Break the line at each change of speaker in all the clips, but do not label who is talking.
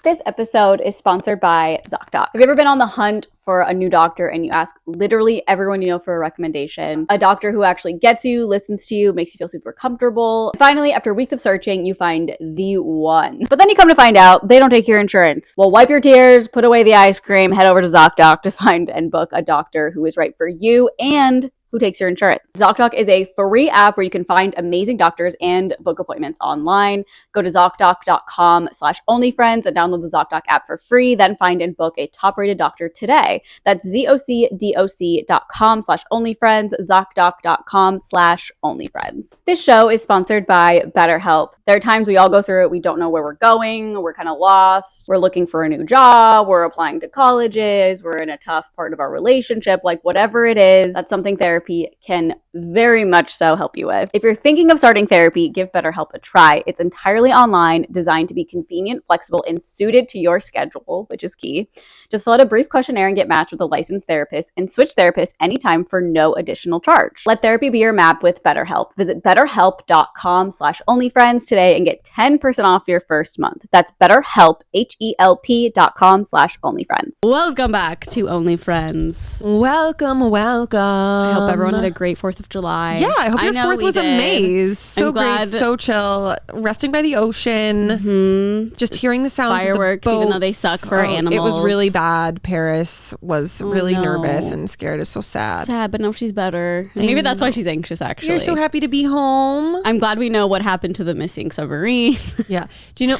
This episode is sponsored by ZocDoc. Have you ever been on the hunt for a new doctor and you ask literally everyone you know for a recommendation? A doctor who actually gets you, listens to you, makes you feel super comfortable. And finally, after weeks of searching, you find the one. But then you come to find out they don't take your insurance. Well, wipe your tears, put away the ice cream, head over to ZocDoc to find and book a doctor who is right for you and who takes your insurance. ZocDoc is a free app where you can find amazing doctors and book appointments online. Go to ZocDoc.com/onlyfriends and download the ZocDoc app for free. Then find and book a top-rated doctor today. That's ZocDoc.com/onlyfriends, ZocDoc.com/onlyfriends. This show is sponsored by BetterHelp. There are times we all go through it. We don't know where we're going. We're kind of lost. We're looking for a new job. We're applying to colleges. We're in a tough part of our relationship. Like whatever it is, that's something therapy can very much so help you with. If you're thinking of starting therapy, give BetterHelp a try. It's entirely online, designed to be convenient, flexible, and suited to your schedule, which is key. Just fill out a brief questionnaire and get matched with a licensed therapist and switch therapists anytime for no additional charge. Let therapy be your map with BetterHelp. Visit BetterHelp.com/onlyfriends today and get 10% off your first month. That's BetterHelp, HELP.com/onlyfriends.
Welcome back to OnlyFriends.
Welcome.
I hope everyone had a great 4th of July.
Yeah, I hope your 4th was a maze. So great, so chill. Resting by the ocean, just hearing the sounds
fireworks,
of the boats.
even though they suck for animals.
It was really bad. Paris was really nervous and scared. It's so sad.
Sad, but now she's better. Maybe that's why she's anxious, actually.
You're so happy to be home.
I'm glad we know what happened to the missing submarine.
Yeah. Do you know?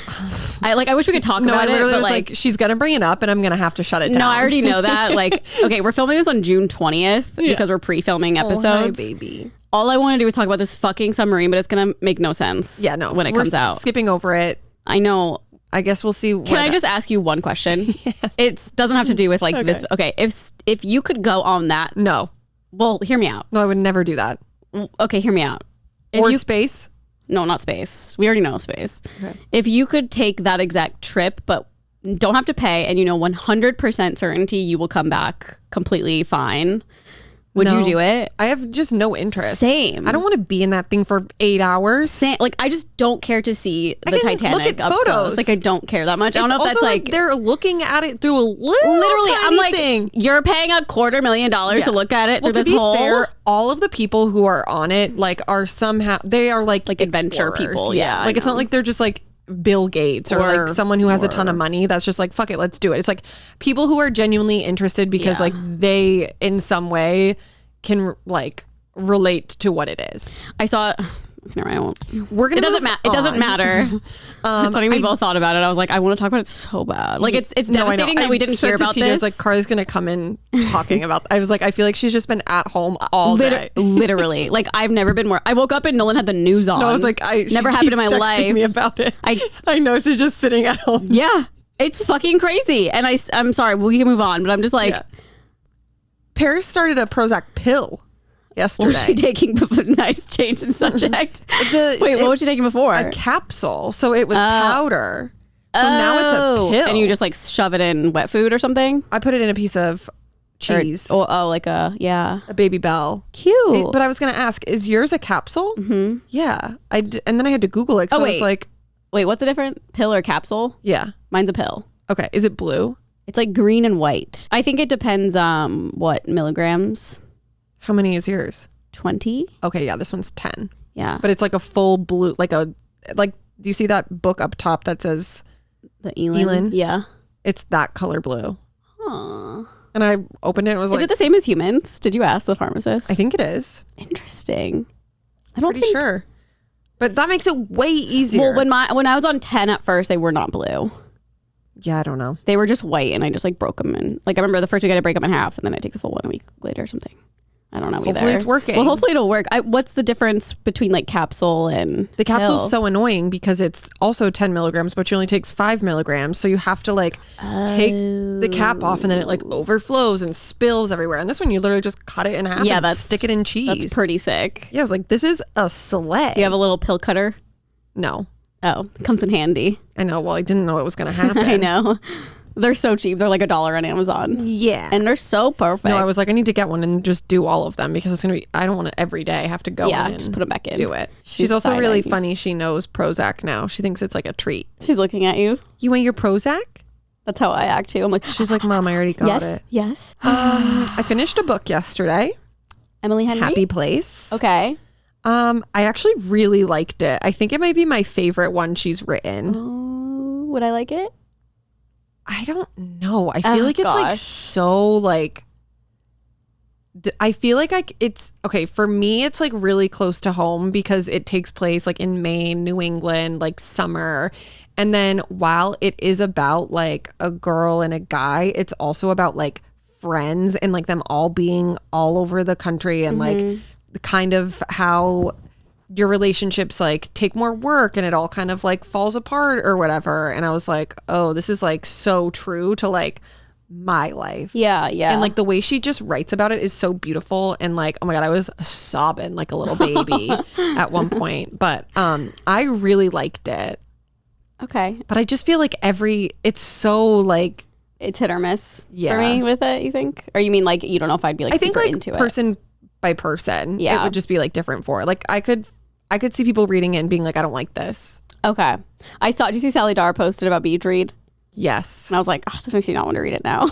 I wish we could talk about
I literally
it, but
was like, she's going to bring it up and I'm going to have to shut it down.
No, I already know that. Like, okay, we're filming this on June 20th because we're pre-filming episodes.
Oh, hi, baby.
All I want to do is talk about this fucking submarine, but it's going to make no sense.
Yeah, no.
When it comes out.
Skipping over it.
I know.
I guess we'll see.
Can I just ask you one question? Yes. It doesn't have to do with like this. Okay, if you could go on that.
No.
Well, hear me out.
No, I would never do that.
Okay, hear me out.
Space?
No, not space. We already know space.
Okay.
If you could take that exact trip, but don't have to pay, and 100% certainty you will come back completely fine, would you do it?
I have just no interest.
Same.
I don't want to be in that thing for 8 hours.
Same. Like, I just don't care to see the Titanic
look at
up
photos.
close. Like, I don't care that much. I don't know if that's like
they're looking at it through a little
literally.
tiny
I'm like,
thing.
You're paying $250,000 to look at it through this hole.
Fair, all of the people who are on it are somehow they are like
adventure people. Yeah,
like it's not like they're just like Bill Gates or like someone who has a ton of money that's just like, fuck it, let's do it. It's like people who are genuinely interested because like they in some way can like relate to what it is.
I saw. No, I won't.
We're gonna.
It doesn't matter. It's funny we both thought about it. I was like, I want to talk about it so bad. Like it's devastating that we didn't hear about this.
I was like, Carly's gonna come in talking about. I was like, I feel like she's just been at home all day.
Literally, like I've never been more. I woke up and Nolan had the news on.
No, I was like,
never happened in my life.
Me about it. I know she's just sitting at home.
Yeah, it's fucking crazy. And I'm sorry, we can move on. But I'm just like,
Paris started a Prozac pill yesterday.
What was she taking? Nice change in subject. Wait, what was she taking before?
A capsule. So it was powder. So now it's a pill.
And you just like shove it in wet food or something?
I put it in a piece of cheese.
Like a
Baby Bell.
Cute.
But I was going to ask, is yours a capsule?
Mm-hmm.
Yeah. And then I had to Google it. I was like,
wait, what's the difference? Pill or capsule?
Yeah.
Mine's a pill.
Okay. Is it blue?
It's like green and white. I think it depends what milligrams.
How many is yours?
20.
Okay, yeah, this one's 10.
Yeah.
But it's like a full blue, do you see that book up top that says
the Elin? Yeah.
It's that color blue.
Huh.
And I opened it and was
Is it the same as humans? Did you ask the pharmacist?
I think it is.
Interesting.
Pretty sure. But that makes it way easier.
Well, when I was on 10 at first, they were not blue.
Yeah, I don't know.
They were just white and I just like broke them in. Like I remember the first week I had to break them in half and then I take the full one a week later or something. I don't know either.
Hopefully it's working.
Well, hopefully it'll work. What's the difference between like capsule and
the capsule
pill?
is so annoying because it's also 10 milligrams, but she only takes 5 milligrams. So you have to like take the cap off and then it like overflows and spills everywhere. And this one, you literally just cut it in half and stick it in cheese.
That's pretty sick.
Yeah, I was like, this is a slay.
Do you have a little pill cutter?
No.
Oh, it comes in handy.
I know. Well, I didn't know it was going to happen.
I know. They're so cheap. They're like $1 on Amazon.
Yeah.
And they're so perfect.
No, I was like, I need to get one and just do all of them because it's going to be, I don't want to every day have to go in and
just put them back in.
do it. She's also really funny. She knows Prozac now. She thinks it's like a treat.
She's looking at you.
You want your Prozac?
That's how I act too. I'm like,
she's like, Mom, I already got it.
Yes.
I finished a book yesterday.
Emily Henry?
Happy Place.
Okay.
I actually really liked it. I think it might be my favorite one she's written.
Oh, would I like it?
I don't know. I feel like it's like so like I feel like it's okay for me. It's like really close to home because it takes place like in Maine, New England, like summer. And then while it is about like a girl and a guy, it's also about like friends and like them all being all over the country and like kind of how your relationships like take more work and it all kind of like falls apart or whatever. And I was like, oh, this is like so true to like my life.
Yeah.
And like the way she just writes about it is so beautiful. And like, oh my God, I was sobbing like a little baby at one point. But I really liked it.
Okay.
But I just feel like it's so like
it's hit or miss for me with it, you think? Or you mean like you don't know if I'd be like super into it?
Person by person, it would just be like different for like I could see people reading it and being like, I don't like this.
Okay. Did you see Sally Dar posted about Beach Read?
Yes.
And I was like, oh, this makes me not want to read it now.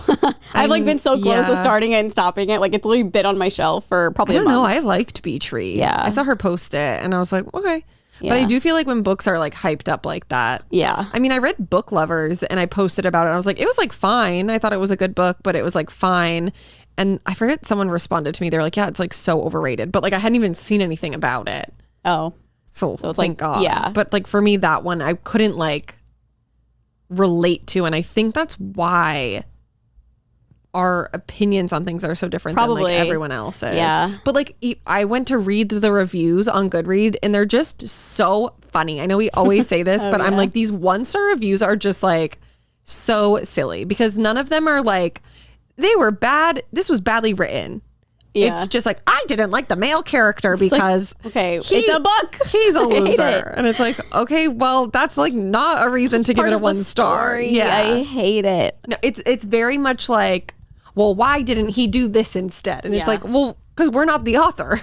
I've like been so close to starting it and stopping it. Like it's literally been on my shelf for probably a month.
I don't know. I liked Beach Read.
Yeah.
I saw her post it and I was like, okay. Yeah. But I do feel like when books are like hyped up like that.
Yeah.
I mean, I read Book Lovers and I posted about it. I was like, it was like fine. I thought it was a good book, but it was like fine. And I forget, someone responded to me. They're like, yeah, it's like so overrated. But like I hadn't even seen anything about it.
Oh.
So it's
thank
like, God.
Yeah.
But like for me, that one I couldn't like relate to. And I think that's why our opinions on things are so different than like everyone else's.
Yeah.
But like I went to read the reviews on Goodread and they're just so funny. I know we always say this, but I'm like, these 1-star reviews are just like so silly because none of them are like, they were bad. This was badly written. Yeah. It's just like, I didn't like the male character because
it's a book.
He's a loser. And it's like, okay, well, that's like not a reason to give it a 1 star.
Yeah. I hate it.
No, it's very much like, well, why didn't he do this instead? And it's like, well, because we're not the author.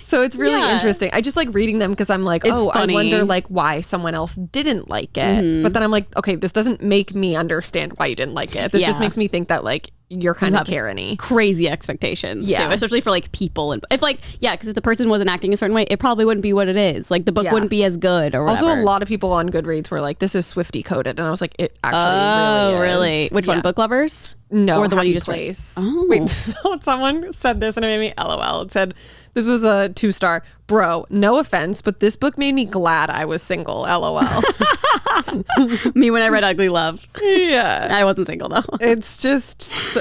So it's really interesting. I just like reading them because I'm like, funny. I wonder like why someone else didn't like it. But then I'm like, okay, this doesn't make me understand why you didn't like it. This just makes me think that like you're kind of Karen-y.
Crazy expectations too, especially for like people. And if like, because if the person wasn't acting a certain way, it probably wouldn't be what it is. Like the book wouldn't be as good or whatever.
Also, a lot of people on Goodreads were like, this is Swiftie coded. And I was like, it actually really is.
Which one? Book Lovers?
No,
or the one you just
Place. Wait, someone said this and it made me LOL. It said, this was a 2-star. Bro, no offense, but this book made me glad I was single. LOL.
Me when I read Ugly Love.
Yeah.
I wasn't single though.
It's just,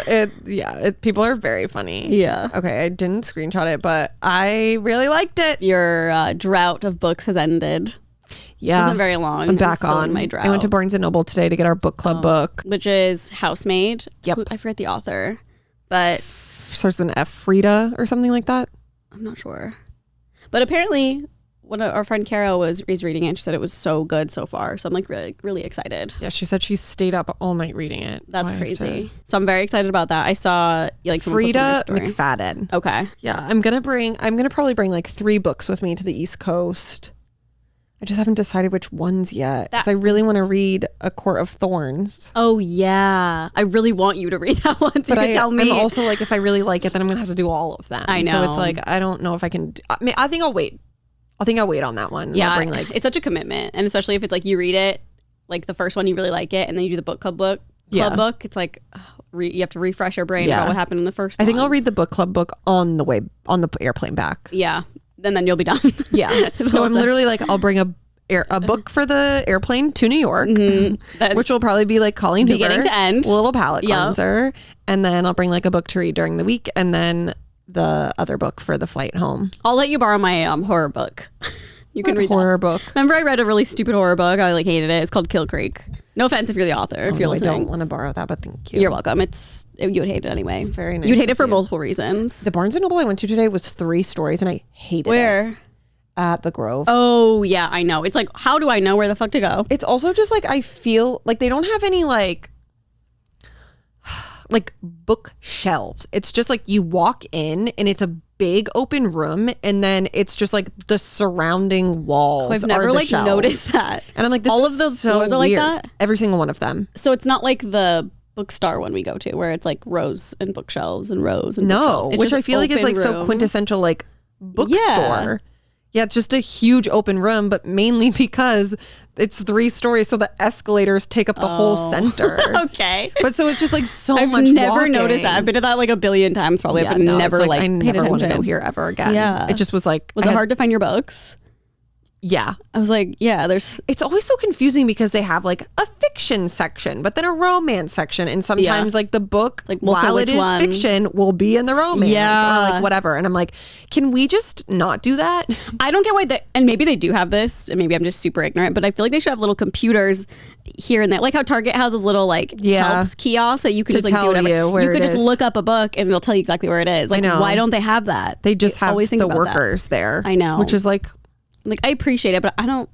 people are very funny.
Yeah.
Okay, I didn't screenshot it, but I really liked it.
Your drought of books has ended.
Yeah.
It wasn't very long.
I'm back on
my drought.
I went to Barnes & Noble today to get our book club book.
Which is Housemaid.
Yep.
I forget the author, but
starts with an F, Frida or something like that.
I'm not sure. But apparently our friend Kara is reading it. She said it was so good so far. So I'm like really, really excited.
Yeah, she said she stayed up all night reading it.
That's crazy. So I'm very excited about that. I saw like
Frida McFadden.
Okay.
Yeah, I'm gonna probably bring like 3 books with me to the East Coast. I just haven't decided which ones yet because I really want to read A Court of Thorns.
Oh yeah, I really want you to read that one. So
but
tell me.
I'm also like, if I really like it, then I'm gonna have to do all of them.
I know.
So it's like I don't know if I can. I think I'll wait. I think I'll wait on that one.
Yeah,
I'll bring, like,
it's such a commitment, and especially if it's like you read it, like the first one you really like it, and then you do the book club book. It's like you have to refresh your brain about what happened in the first.
I think I'll read the book club book on the airplane back.
Yeah. Then you'll be done.
Yeah. No, I'm literally like, I'll bring a book for the airplane to New York, which will probably be like Colleen Hoover,
beginning to end,
a little palate cleanser, and then I'll bring like a book to read during the week, and then the other book for the flight home.
I'll let you borrow my horror book. You can read
horror book.
Remember, I read a really stupid horror book. I like hated it. It's called Kill Creek. No offense if you're the author. If you're listening,
I don't want to borrow that, but thank you.
You're welcome. You would hate it anyway.
It's very nice.
You'd hate it for multiple reasons.
The Barnes & Noble I went to today was 3 stories, and I hated it.
Where?
at the Grove.
Oh, yeah, I know. It's like, how do I know where the fuck to go?
It's also just like, I feel like they don't have any like bookshelves. It's just like you walk in and it's a big open room, and then it's just like the surrounding walls.
I've never
are the
like
shelves.
noticed that.
And I'm like, this
all
is
of the
so
floors are like
weird.
that.
Every single one of them.
So it's not like the Bookstar one we go to, where it's like rows and bookshelves and rows and
No,
bookshelves. It's
which
just
I feel like is
open
like so
room.
quintessential like bookstore. Yeah, it's just a huge open room, but mainly because it's 3 stories, so the escalators take up the whole center.
Okay.
But so it's just like so
I've
much
never
walking.
noticed that. I've been to that like a billion times probably.
Yeah,
I've
no,
never
it's
like
I
paid
never want to
attention.
go here ever again.
Yeah.
It just was like
Was it hard to find your books?
Yeah.
I was like, yeah, there's
It's always so confusing because they have like a fiction section, but then a romance section. And sometimes like the book,
Like, we'll say
while it
which
is
one.
fiction, will be in the romance
Yeah.
or like whatever. And I'm like, can we just not do that?
I don't get why they, and maybe they do have this, and maybe I'm just super ignorant, but I feel like they should have little computers here and there. Like how Target has those little like helps kiosks that you can
To
just like do
tell
whatever.
you where
You could
it
just
is.
look up a book and it'll tell you exactly where it is. Like,
know.
why don't they have that?
They just
I
have
always think
the
about that.
workers there.
I know.
Which is like,
I appreciate it, but I don't.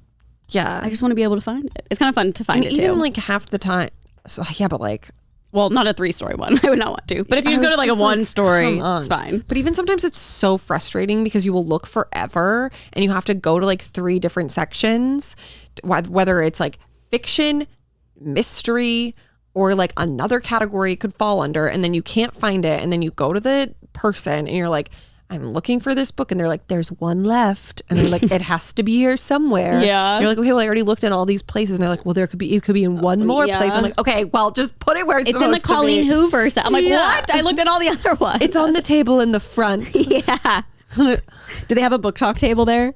yeah.
I just want to be able to find it. It's kind of fun to find
and
it
even
too.
like half the time. So, yeah, but like,
Well, not a 3-story one. I would not want to. But if you
I
just go to
was
like a
just like,
1-story,
come on.
it's fine.
But even sometimes it's so frustrating because you will look forever and you have to go to like 3 different sections, whether it's like fiction, mystery, or like another category it could fall under, and then you can't find it, and then you go to the person and you're like, I'm looking for this book, and they're like, there's one left, and they're like, it has to be here somewhere.
Yeah.
And you're like, okay, well, I already looked in all these places, and they're like, well, it could be in one more
Yeah.
place. I'm like, okay, well, just put it where it's
It's in the
supposed to
Colleen
be.
Hoover set. I'm like,
Yeah.
what? I looked at all the other ones.
It's on the table in the front.
Yeah. Do they have a book talk table there?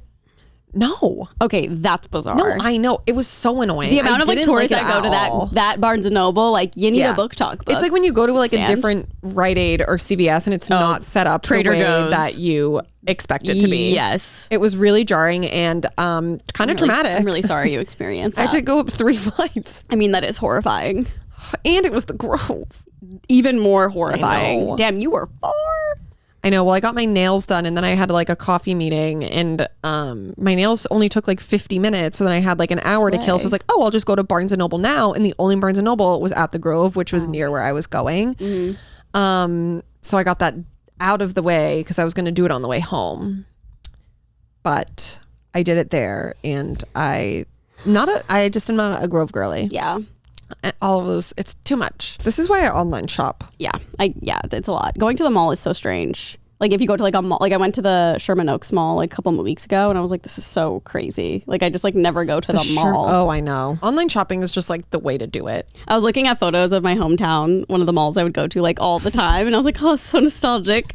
No.
Okay, that's bizarre.
No, I know. It was so annoying.
The amount of like
didn't
tourists
like it
that go to
at all.
that Barnes and Noble, like you need
Yeah.
a book talk book.
It's like when you go to like
stand.
a different Rite Aid or CVS and it's not set up
Trader
the way
Joe's.
that you expect it to be.
Yes.
It was really jarring and kind of traumatic.
I'm really sorry you experienced
I
that.
had to go up 3 flights,
I mean, that is horrifying.
and it was the Grove.
Even more horrifying.
know.
Damn, you were far.
I know. Well, I got my nails done, and then I had like a coffee meeting, and my nails only took like 50 minutes, so then I had like an hour to kill. So I was like, oh, I'll just go to Barnes and Noble now, and the only Barnes and Noble was at the Grove, which was near where I was going. So I got that out of the way because I was going to do it on the way home, but I did it there, and I just am not a Grove girly.
Yeah.
All of those, it's too much. This is why I online shop.
Yeah. It's a lot. Going to the mall is so strange. Like if you go to like a mall, like I went to the Sherman Oaks Mall like a couple of weeks ago, and I was like, this is so crazy. Like I just like never go to the mall.
Oh, I know. Online shopping is just like the way to do it.
I was looking at photos of my hometown, one of the malls I would go to like all the time, and I was like, oh, it's so nostalgic.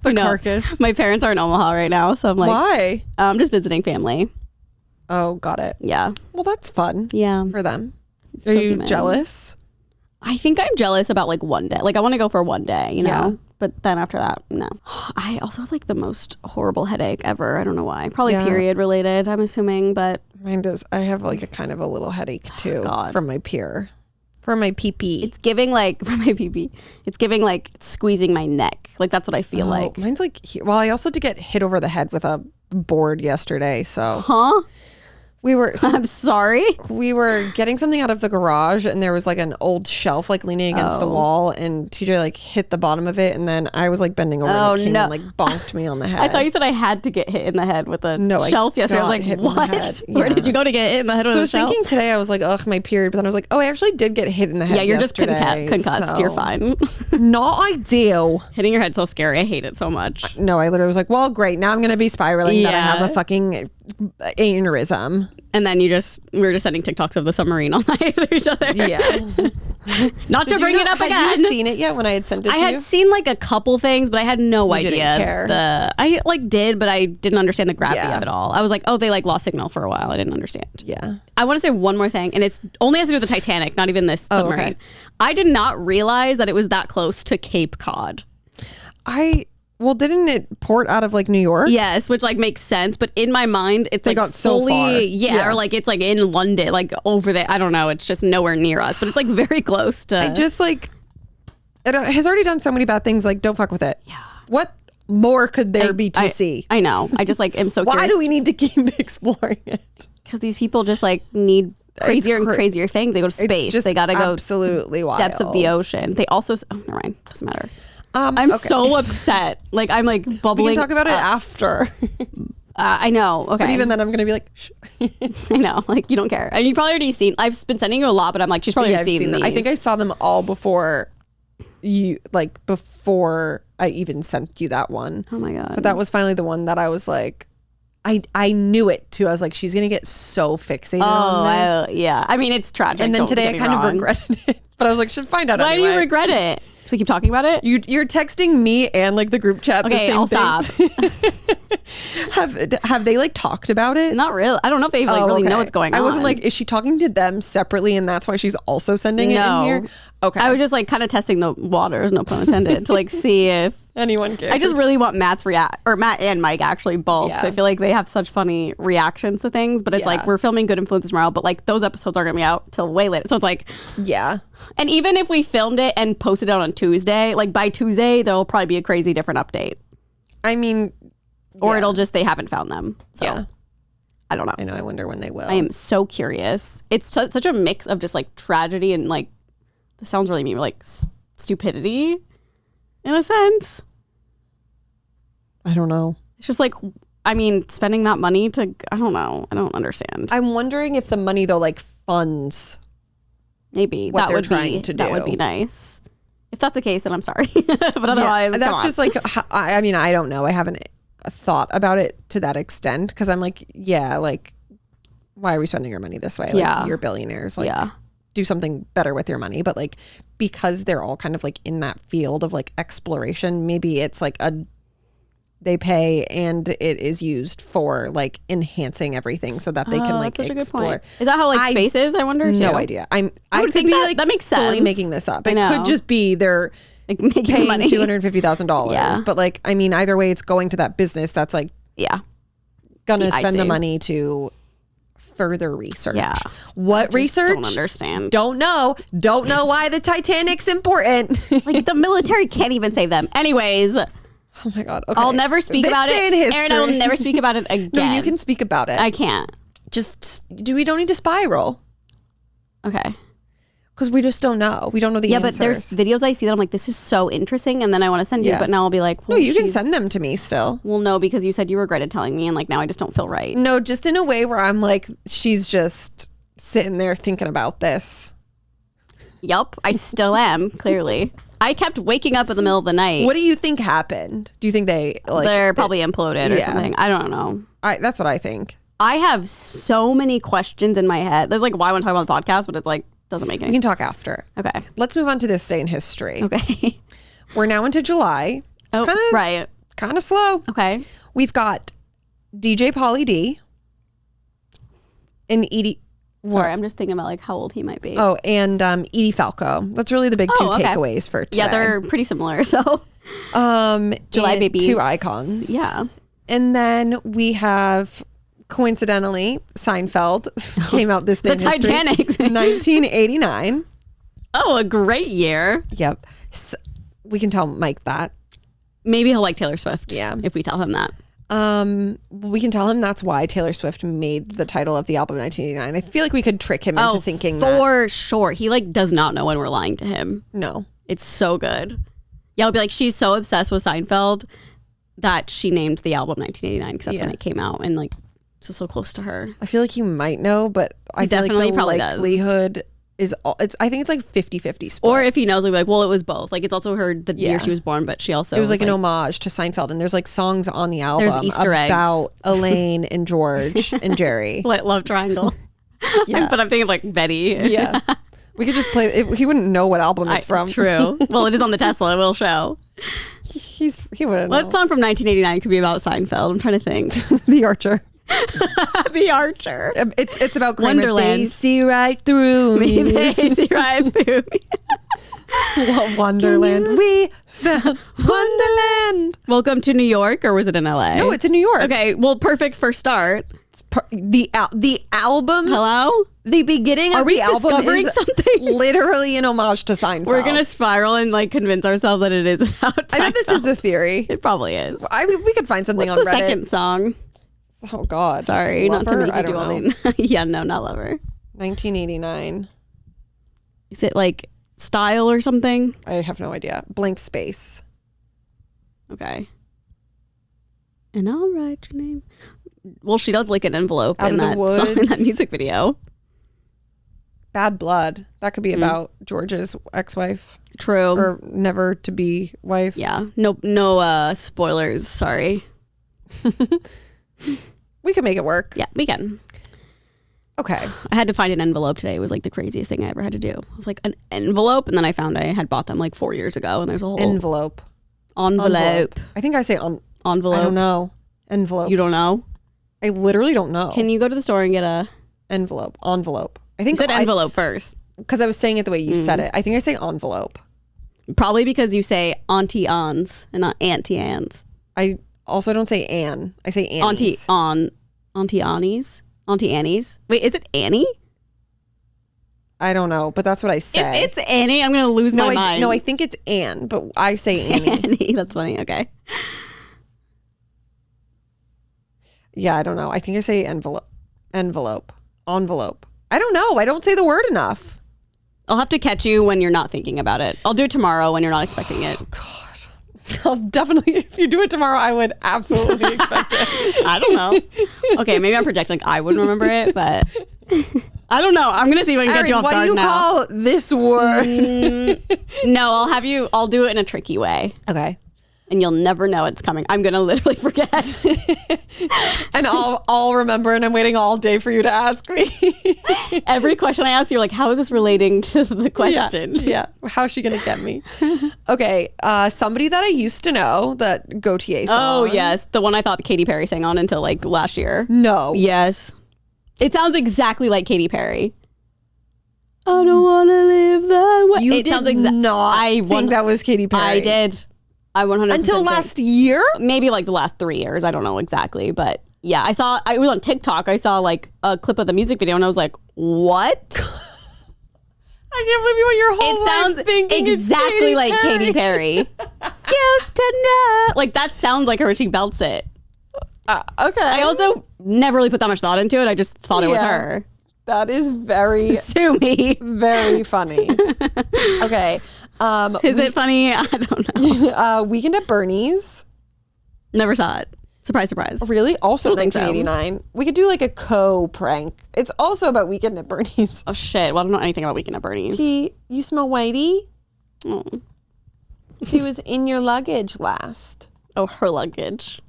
The carcass.
My parents are in Omaha right now, so I'm like,
Why?
I'm just visiting family.
Oh, got it.
Yeah.
Well, that's fun
Yeah.
for them. Are
So
you
human.
jealous?
I think I'm jealous about like one day. Like I want to go for one day, you know?
Yeah.
But then after that, no. I also have like the most horrible headache ever. I don't know why. Probably
Yeah.
period related, I'm assuming, but
Mine does. I have like a kind of a little headache too
God.
from my from my pee.
it's giving like from my PP. It's giving like squeezing my neck. Like that's what I feel like.
Mine's like, well, I also did get hit over the head with a board yesterday. So
Huh?
we were
I'm sorry.
we were getting something out of the garage, and there was like an old shelf like leaning against the wall, and TJ like hit the bottom of it, and then I was like bending over
Oh,
and it came
no.
and like bonked me on the head.
I thought you said I had to get hit in the head with a
No, I
shelf yesterday. I was
got
like,
hit in the
what?
head.
Where
Yeah.
did you go to get hit in the head
So I
with a
was
shelf?
thinking today, I was like, ugh, my period. But then I was like, oh, I actually did get hit in the head.
Yeah, you're just
yesterday,
concussed.
so-
You're fine.
Not ideal.
Hitting your head's so scary. I hate it so much.
No, I literally was like, well, great. Now I'm going to be spiraling that I have
Yeah.
a fucking aneurysm.
And then we were just sending TikToks of the submarine all night to each other.
Yeah.
Not to bring it up
had
again.
you seen it yet when I had sent it
I
to
had
you?
seen like a couple things, but I had no
You
idea.
didn't care.
I like did, but I didn't understand the gravity
Yeah.
of it all. I was like, oh, they like lost signal for a while. I didn't understand.
Yeah.
I want to say one more thing, and it's only has to do with the Titanic, not even this
Oh,
submarine.
okay.
I did not realize that it was that close to Cape Cod.
Well, didn't it port out of like New York?
Yes, which like makes sense, but in my mind, it's
They
like
got so
fully,
far.
yeah,
Yeah.
or like it's like in London, like over there. I don't know. It's just nowhere near us, but it's like very close to.
I just like, it has already done so many bad things. Like, don't fuck with it.
Yeah.
What more could there be to see?
I know. I just like am so
Why
curious.
do we need to keep exploring it?
Because these people just like need crazier and crazier things. They go to space.
just
They got to go
absolutely wild.
depths of the ocean. They also, never mind. Doesn't matter. I'm so upset. Like I'm like bubbling.
We can talk about it after.
I know. Okay.
But even then, I'm gonna be like, shh.
I know. Like you don't care. And you've probably already seen. I've been sending you a lot, but I'm like, she's probably
I've
seen
them.
these.
I think I saw them all before before I even sent you that one.
Oh my god.
But that was finally the one that I was like, I knew it too. I was like, she's gonna get so fixated on this.
Yeah. I mean, it's tragic.
And then
don't
today
get
I
me
kind of
wrong.
regretted it. But I was like, should find out.
Why
anyway.
do you regret it? Because I keep talking about it.
You're texting me and like the group chat.
Okay,
the same
I'll
things. Have they like talked about it?
Not really. I don't know if they like really know what's going on.
I wasn't like, is she talking to them separately and that's why she's also sending it in here? Okay.
I was just like kind of testing the waters, no pun intended, to like see if
anyone cares.
I just really want Matt and Mike actually both.
Yeah.
So I feel like they have such funny reactions to things, but it's like we're filming Good Influences tomorrow, but like those episodes aren't gonna be out till way later. So it's like,
yeah.
And even if we filmed it and posted it on Tuesday, like by Tuesday, there'll probably be a crazy different update.
I mean,
or it'll just, they haven't found them. So I don't know.
I know. I wonder when they will.
I am so curious. It's such a mix of just like tragedy and like, this sounds really mean, like stupidity in a sense.
I don't know.
It's just like, I mean, spending that money to, I don't know. I don't understand.
I'm wondering if the money though, like funds
maybe
what
that
they're
would
trying
be,
to do.
That would be nice. If that's the case, then I'm sorry. But otherwise,
that's just like, I mean, I don't know. I haven't thought about it to that extent because I'm like, yeah, like, why are we spending our money this way? Like, you're billionaires. Like, do something better with your money. But like, because they're all kind of like in that field of like exploration, maybe it's like they pay and it is used for like enhancing everything so that they can like
that's such
explore.
A good point. Is that how like space is? I wonder.
No
too?
idea. I
would
could
think
be
that
like
makes
fully
sense.
making this up. It
know.
could just be they're
like making
paying
money.
$250,000.
Yeah.
But like, I mean, either way, it's going to that business that's like gonna
I
spend the
see.
money to further research.
Yeah.
What research?
Don't understand.
Don't know. Don't know why the Titanic's important.
Like the military can't even save them. Anyways.
Oh my God. Okay.
I'll never speak
This
about
day
it.
in history.
Aaron, I will never speak about it again.
No, you can speak about it.
I can't.
We don't need to spiral
Okay.
because we just don't know. We don't know the
Yeah,
answers.
but there's videos I see that I'm like, this is so interesting, and then I want to send you, but now I'll be like, well,
no, you can send them to me still.
Well, no, because you said you regretted telling me, and like now I just don't feel right.
No, just in a way where I'm like, she's just sitting there thinking about this.
Yup, I still am, clearly. I kept waking up in the middle of the night.
What do you think happened? Do you think
they're probably imploded or something? I don't know.
That's what I think.
I have so many questions in my head. There's like, why I want to talk about the podcast, but it's like, doesn't make
We
any.
can talk after.
Okay.
Let's move on to this day in history.
Okay.
We're now into July. It's kind of slow.
Okay.
We've got DJ Pauly D and Edie.
Sorry, I'm just thinking about like how old he might be.
Oh, and Edie Falco. That's really the big two takeaways for today.
Yeah, they're pretty similar. So July babies,
two icons.
Yeah.
And then we have, coincidentally, Seinfeld came out this day in history.
Titanic.
1989.
Oh, a great year.
Yep. So we can tell Mike that.
Maybe he'll like Taylor Swift.
Yeah.
If we tell him that.
We can tell him that's why Taylor Swift made the title of the album 1989. I feel like we could trick him into thinking that.
For sure. He like does not know when we're lying to him.
No.
It's so good. Yeah, I'll be like, she's so obsessed with Seinfeld that she named the album 1989 because that's when it came out and like it's just so close to her.
I feel like he might know, but I feel like the likelihood is I think it's like 50-50 split.
Or if he knows, we'll be like, well, it was both. Like it's also her the year she was born, but she also
it was like an homage to Seinfeld, and there's like songs on the album
There's Easter eggs
about Elaine and George and Jerry.
Love triangle.
Yeah.
But I'm thinking of like Betty.
Yeah. We could just play it. He wouldn't know what album it's from.
True. Well, it is on the Tesla. It will show.
He wouldn't know.
What song from 1989 could be about Seinfeld? I'm trying to think.
The Archer.
The Archer.
It's about Kramer.
Wonderland.
They see right through me.
They see right through me.
What Wonderland? We found Wonderland.
Welcome to New York, or was it in LA?
No, it's in New York.
Okay, well, perfect for start.
The album.
Hello?
The beginning
Are
of
we
the album
discovering
is
something?
literally an homage to Seinfeld.
We're going to spiral and like convince ourselves that it is about
I bet this is
Seinfeld.
a theory.
It probably is.
We could find something
What's
on
the
Reddit.
second song?
Oh God.
Sorry, not to
Lover?
make
I
you do
don't
all
know.
the... Yeah, no, not Lover.
1989.
Is it like Style or something?
I have no idea. Blank Space.
Okay. And I'll write your name. Well, she does like an envelope
Out
in
of the
that song, in that
Woods.
music video.
Bad Blood. That could be about George's ex-wife
True.
or never to be wife.
Yeah. No spoilers. Sorry.
We could make it work.
Yeah, we can.
Okay.
I had to find an envelope today. It was like the craziest thing I ever had to do. I was like, an envelope? And then I found I had bought them like 4 years ago, and there's a whole
Envelope.
envelope.
I think I say on.
Envelope.
I don't know. Envelope.
You don't know?
I literally don't know.
Can you go to the store and get a...
Envelope. Envelope. I
You
think
said envelope first.
because I was saying it the way you said it. I think I say envelope.
Probably because you say Auntie Ann's and not Auntie Anne's.
I also don't say Anne. I say Annie's.
Auntie Annie's? Auntie Annie's? Wait, is it Annie?
I don't know, but that's what I say.
If it's Annie, I'm going to lose my mind.
I think it's Anne, but I say Annie.
Annie. That's funny. Okay.
Yeah, I don't know. I think I say envelope. Envelope. I don't know. I don't say the word enough.
I'll have to catch you when you're not thinking about it. I'll do it tomorrow when you're not expecting it.
I'll definitely, if you do it tomorrow, I would absolutely expect it.
I don't know. Okay, maybe I'm projecting like I wouldn't remember it, but I don't know. I'm going to see if I can get you off
What do
guard
you
now.
call this word?
No, I'll do it in a tricky way.
Okay.
And you'll never know it's coming. I'm going to literally forget.
And I'll remember, and I'm waiting all day for you to ask me.
Every question I ask, you're like, how is this relating to the question?
Yeah. How's she gonna get me? Okay. Somebody that I used to know, that Gautier song.
Oh, yes. The one I thought Katy Perry sang on until like last year.
No.
Yes. It sounds exactly like Katy Perry. I don't want to live that way.
You
It
did
sounds
not think that was Katy Perry.
I did. I 100%
Until
did.
last year?
Maybe like the last 3 years. I don't know exactly, but yeah, I was on TikTok. I saw like a clip of the music video and I was like, what?
I can't believe you went your whole
It
life
sounds
thinking it's
exactly like Katy Perry. Used to know. Like that sounds like her when she belts it.
Okay.
I also never really put that much thought into it. I just thought it was
Yeah.
her.
That is very,
Sue me.
very funny. Okay.
Is it funny? I don't know.
Weekend at Bernie's.
Never saw it. Surprise, surprise.
Really? Also
don't think so.
1989. We could do like a prank. It's also about Weekend at Bernie's.
Oh shit. Well, I don't know anything about Weekend at Bernie's.
You smell whitey?
Oh.
She was in your luggage last.
Oh, her luggage.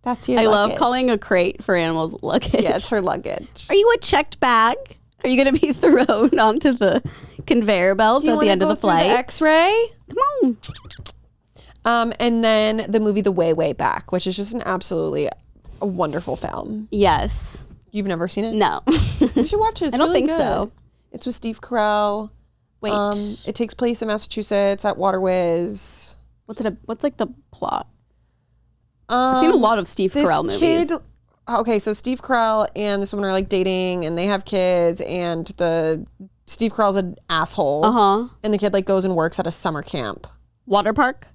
That's your
I
luggage.
love calling a crate for animals luggage.
Yeah, it's her luggage.
Are you a checked bag? Are you going to be thrown onto the conveyor belt
Do you
at the
wanna
end of
go
the
through
flight?
the X-ray?
Come on.
And then the movie The Way, Way Back, which is just an absolutely a wonderful film.
Yes.
You've never seen it?
No.
You should watch it. It's
I don't
really
think
good.
so.
It's with Steve Carell.
Wait.
It takes place in Massachusetts at Waterways.
What's like the plot? I've seen a lot of Steve Carell movies.
Okay, so Steve Carell and this woman are like dating, and they have kids, and Steve Carell's an asshole. And the kid like goes and works at a summer camp.
Water park?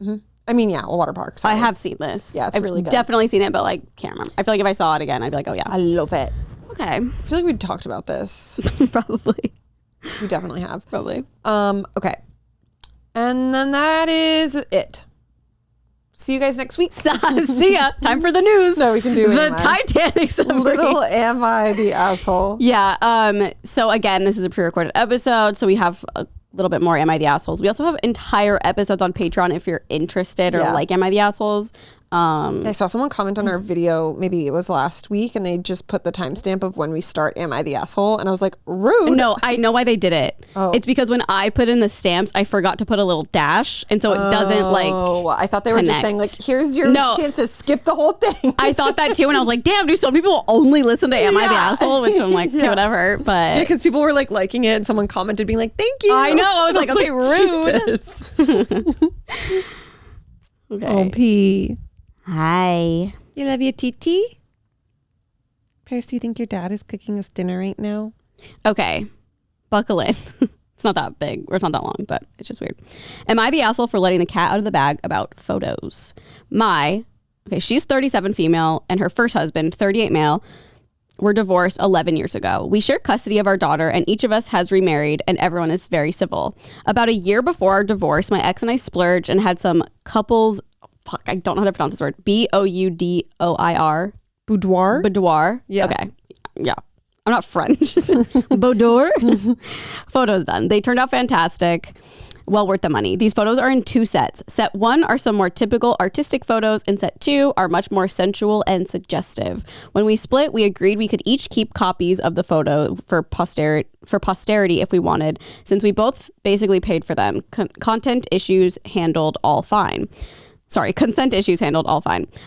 I mean, yeah, a water park. Sorry.
I have seen this.
Yeah, it's
I've
really good.
definitely seen it, but like can't remember. I feel like if I saw it again, I'd be like, oh yeah.
I love it.
Okay.
I feel like we talked about this.
Probably.
We definitely have.
Probably.
Okay. And then that is it. See you guys next week.
See ya. Time for the news.
So we can do
the
Am I?
Titanic summary.
Little am I the asshole.
Yeah. So again, this is a pre-recorded episode, so we have a little bit more Am I the Assholes. We also have entire episodes on Patreon if you're interested or
Yeah.
like Am I the Assholes.
I saw someone comment on our video, maybe it was last week, and they just put the timestamp of when we start Am I the Asshole? And I was like, rude.
No, I know why they did it.
Oh.
It's because when I put in the stamps, I forgot to put a little dash, and so it doesn't like.
Oh, I thought they were just
connect.
saying like, here's your
No.
chance to skip the whole thing.
I thought that too, and I was like, damn, do some people only listen to Am I the Asshole? Which I'm like, okay, whatever. But
Because people were like liking it, and someone commented being like, thank you.
I know. I was like, okay, rude.
Jesus.
Okay.
Oh, P.
Hi.
You love your TT? Paris, do you think your dad is cooking us dinner right now?
Okay, buckle in. It's not that big, or it's not that long, but it's just weird. Am I the asshole for letting the cat out of the bag about photos? She's 37 female, and her first husband, 38 male, were divorced 11 years ago. We share custody of our daughter, and each of us has remarried, and everyone is very civil. About a year before our divorce, my ex and I splurged and had some couples, I don't know how to pronounce this word, Boudoir. Boudoir?
Yeah.
Okay. Yeah. I'm not French. Boudoir. Photos done. They turned out fantastic. Well worth the money. These photos are in 2 sets. Set 1 are some more typical artistic photos, and set 2 are much more sensual and suggestive. When we split, we agreed we could each keep copies of the photo for posterity if we wanted, since we both basically paid for them. Consent issues handled all fine. I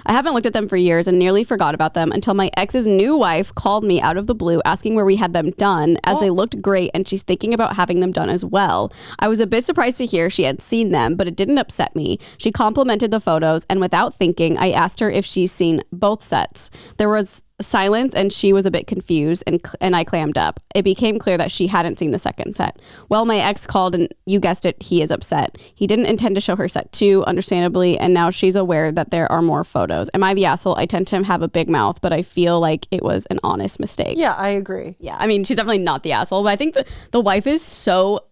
haven't looked at them for years and nearly forgot about them until my ex's new wife called me out of the blue asking where we had them done, as they looked great and she's thinking about having them done as well. I was a bit surprised to hear she had seen them, but it didn't upset me. She complimented the photos, and without thinking, I asked her if she's seen both sets. There was silence, and she was a bit confused, and I clammed up. It became clear that she hadn't seen the second set. Well, my ex called, and you guessed it, he is upset. He didn't intend to show her set 2, understandably, and now she's aware that there are more photos. Am I the asshole? I tend to have a big mouth, but I feel like it was an honest mistake.
Yeah, I agree.
Yeah, I mean, she's definitely not the asshole, but I think the wife is so...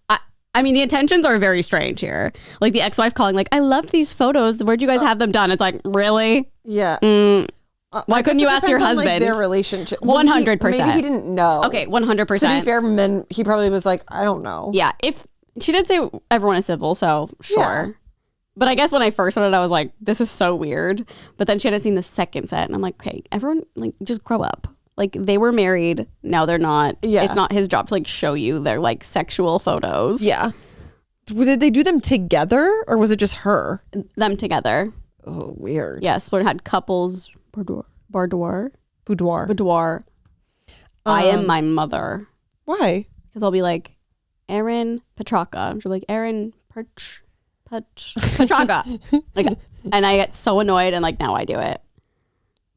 I mean, the intentions are very strange here. Like, the ex-wife calling, like, I loved these photos. Where'd you guys have them done? It's like, really?
Yeah.
Why couldn't you ask your husband?
On, like, their relationship.
100%.
Maybe he didn't know.
Okay, 100%.
To be fair, he probably was like, I don't know.
Yeah, if she did say everyone is civil, so sure. Yeah. But I guess when I first read it, I was like, this is so weird. But then she hadn't seen the second set, and I'm like, okay, everyone, like, just grow up. Like, they were married, now they're not. Yeah. It's not his job to, like, show you their, like, sexual photos.
Yeah. Did they do them together, or was it just her?
Them together.
Oh, weird.
Yes, we had couples. Boudoir. I am my mother.
Why?
Because I'll be like, Erin Petraka. She'll be like, Erin Petraka. Like, and I get so annoyed, and like now I do it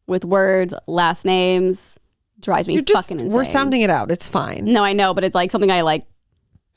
with words, last names. Drives me fucking insane.
We're sounding it out. It's fine.
No, I know, but it's like something I like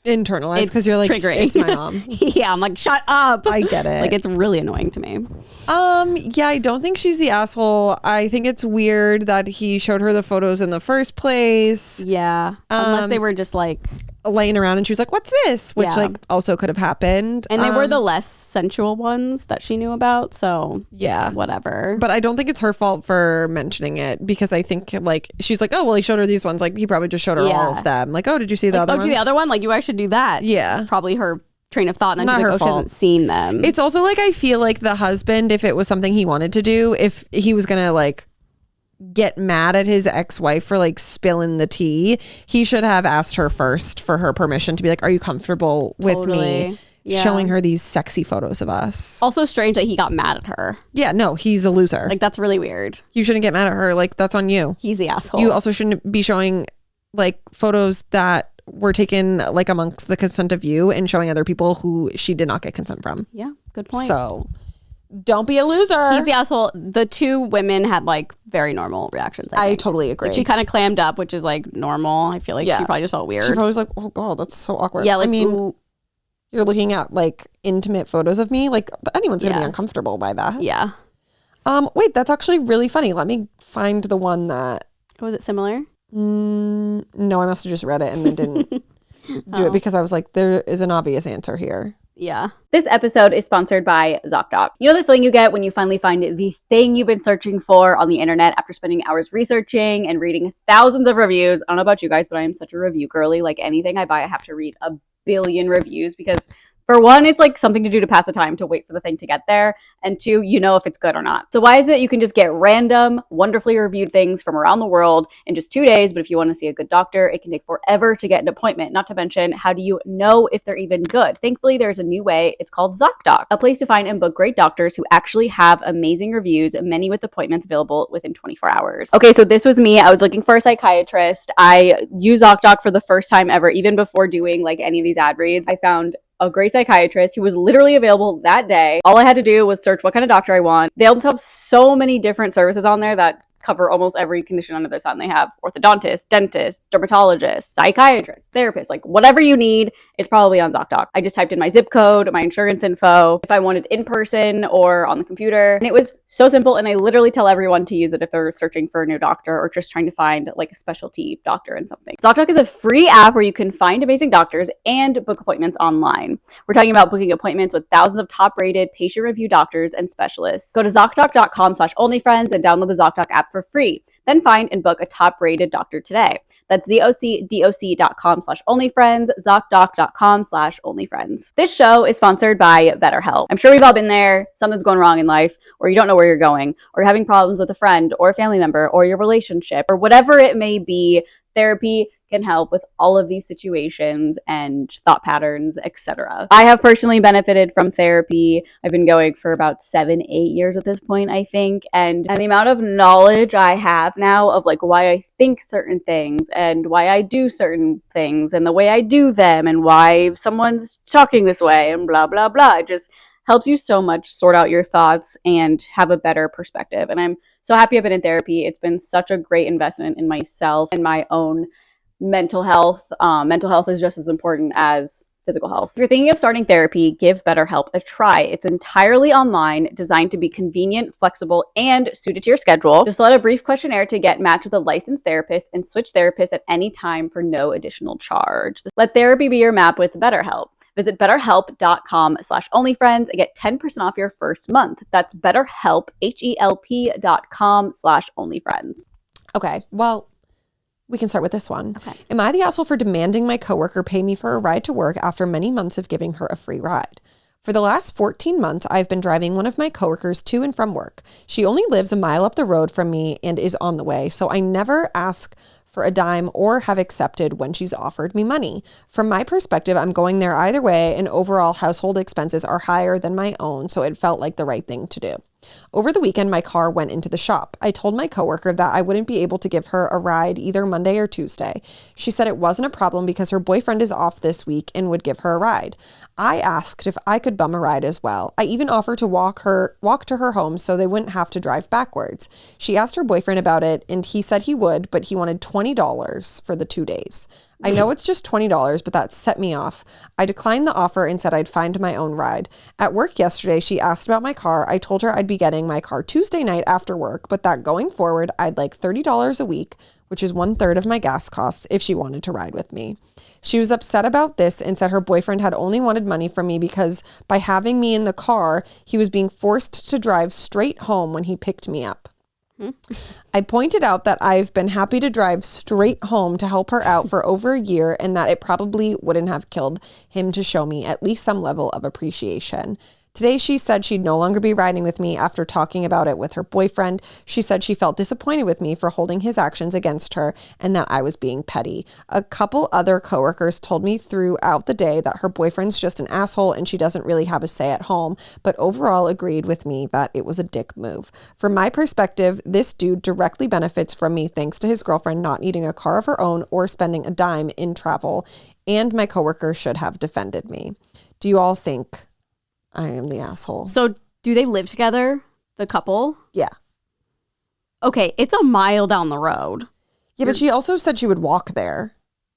internalize because you're like triggering. It's my mom.
Yeah, I'm like, shut up.
I get it.
Like, it's really annoying to me.
Yeah, I don't think she's the asshole. I think it's weird that he showed her the photos in the first place.
Yeah, unless they were just like
laying around and she was like, what's this? Which like also could have happened.
And they were the less sensual ones that she knew about, so
yeah,
whatever.
But I don't think it's her fault for mentioning it, because I think like she's like, oh well, he showed her these ones, like he probably just showed her all of them, like, oh, did you see the other ones?
Oh, the other one? Like, you guys should do that.
Yeah,
probably her train of thought, and then she's like, oh, she hasn't seen them.
It's also like, I feel like the husband, if it was something he wanted to do, if he was gonna like get mad at his ex-wife for like spilling the tea, he should have asked her first for her permission to be like, are you comfortable with me showing her these sexy photos of us?
Also strange that he got mad at her.
Yeah, no, he's a loser.
Like, that's really weird.
You shouldn't get mad at her. Like, that's on you.
He's the asshole.
You also shouldn't be showing like photos that were taken like amongst the consent of you and showing other people who she did not get consent from.
Yeah, good point.
So don't be a loser.
He's the asshole. The two women had like very normal reactions.
I totally agree.
Like, she kind of clammed up, which is like normal. I feel like she probably just felt weird.
She probably was like, oh god, that's so awkward.
Yeah, like,
I mean, you're looking at like intimate photos of me. Like, anyone's gonna be uncomfortable by that.
Yeah.
Wait, that's actually really funny. Let me find the one that.
Was it similar?
No, I must have just read it and then didn't do it because I was like, there is an obvious answer here.
Yeah.
This episode is sponsored by ZocDoc. You know the feeling you get when you finally find the thing you've been searching for on the internet after spending hours researching and reading thousands of reviews? I don't know about you guys, but I am such a review girly. Like, anything I buy, I have to read a billion reviews because, for one, it's like something to do to pass the time, to wait for the thing to get there. And two, you know if it's good or not. So why is it you can just get random, wonderfully reviewed things from around the world in just 2 days, but if you want to see a good doctor, it can take forever to get an appointment? Not to mention, how do you know if they're even good? Thankfully, there's a new way. It's called ZocDoc, a place to find and book great doctors who actually have amazing reviews, many with appointments available within 24 hours. Okay, so this was me. I was looking for a psychiatrist. I used ZocDoc for the first time ever, even before doing like any of these ad reads. I found a great psychiatrist who was literally available that day. All I had to do was search what kind of doctor I want. They also have so many different services on there that cover almost every condition under the sun. They have orthodontist, dentist, dermatologist, psychiatrist, therapist, like whatever you need, it's probably on ZocDoc. I just typed in my zip code, my insurance info, if I wanted in person or on the computer. And it was so simple. And I literally tell everyone to use it if they're searching for a new doctor or just trying to find like a specialty doctor in something. ZocDoc is a free app where you can find amazing doctors and book appointments online. We're talking about booking appointments with thousands of top-rated, patient-reviewed doctors and specialists. Go to ZocDoc.com/onlyfriends and download the ZocDoc app for free. Then find and book a top-rated doctor today. That's ZocDoc.com/onlyfriends, ZocDoc.com/onlyfriends. This show is sponsored by BetterHelp. I'm sure we've all been there. Something's going wrong in life, or you don't know where you're going, or you're having problems with a friend or a family member or your relationship, or whatever it may be. Therapy can help with all of these situations and thought patterns, etc. I have personally benefited from therapy. I've been going for about 7-8 years at this point, I think. And the amount of knowledge I have now of like why I think certain things and why I do certain things and the way I do them and why someone's talking this way and blah, blah, blah. It just helps you so much sort out your thoughts and have a better perspective. And I'm so happy I've been in therapy. It's been such a great investment in myself and my own mental health. Mental health is just as important as physical health. If you're thinking of starting therapy, give BetterHelp a try. It's entirely online, designed to be convenient, flexible, and suited to your schedule. Just fill out a brief questionnaire to get matched with a licensed therapist and switch therapists at any time for no additional charge. Let therapy be your map with BetterHelp. Visit BetterHelp.com/onlyfriends and get 10% off your first month. That's BetterHelp, HELP.com/onlyfriends.
Okay, well, we can start with this one.
Okay.
Am I the asshole for demanding my coworker pay me for a ride to work after many months of giving her a free ride? For the last 14 months, I've been driving one of my coworkers to and from work. She only lives a mile up the road from me and is on the way, so I never ask for a dime or have accepted when she's offered me money. From my perspective, I'm going there either way, and overall household expenses are higher than my own, so it felt like the right thing to do. Over the weekend, my car went into the shop. I told my coworker that I wouldn't be able to give her a ride either Monday or Tuesday. She said it wasn't a problem because her boyfriend is off this week and would give her a ride. I asked if I could bum a ride as well. I even offered to walk to her home so they wouldn't have to drive backwards. She asked her boyfriend about it and he said he would, but he wanted $20 for the 2 days. I know it's just $20, but that set me off. I declined the offer and said I'd find my own ride. At work yesterday, she asked about my car. I told her I'd be getting my car Tuesday night after work, but that going forward, I'd like $30 a week, which is 1/3 of my gas costs, if she wanted to ride with me. She was upset about this and said her boyfriend had only wanted money from me because by having me in the car, he was being forced to drive straight home when he picked me up. I pointed out that I've been happy to drive straight home to help her out for over a year and that it probably wouldn't have killed him to show me at least some level of appreciation. Today, she said she'd no longer be riding with me after talking about it with her boyfriend. She said she felt disappointed with me for holding his actions against her and that I was being petty. A couple other coworkers told me throughout the day that her boyfriend's just an asshole and she doesn't really have a say at home, but overall agreed with me that it was a dick move. From my perspective, this dude directly benefits from me thanks to his girlfriend not needing a car of her own or spending a dime in travel, and my coworker should have defended me. Do you all think I am the asshole?
So do they live together, the couple?
Yeah.
Okay, it's a mile down the road.
Yeah, but she also said she would walk there.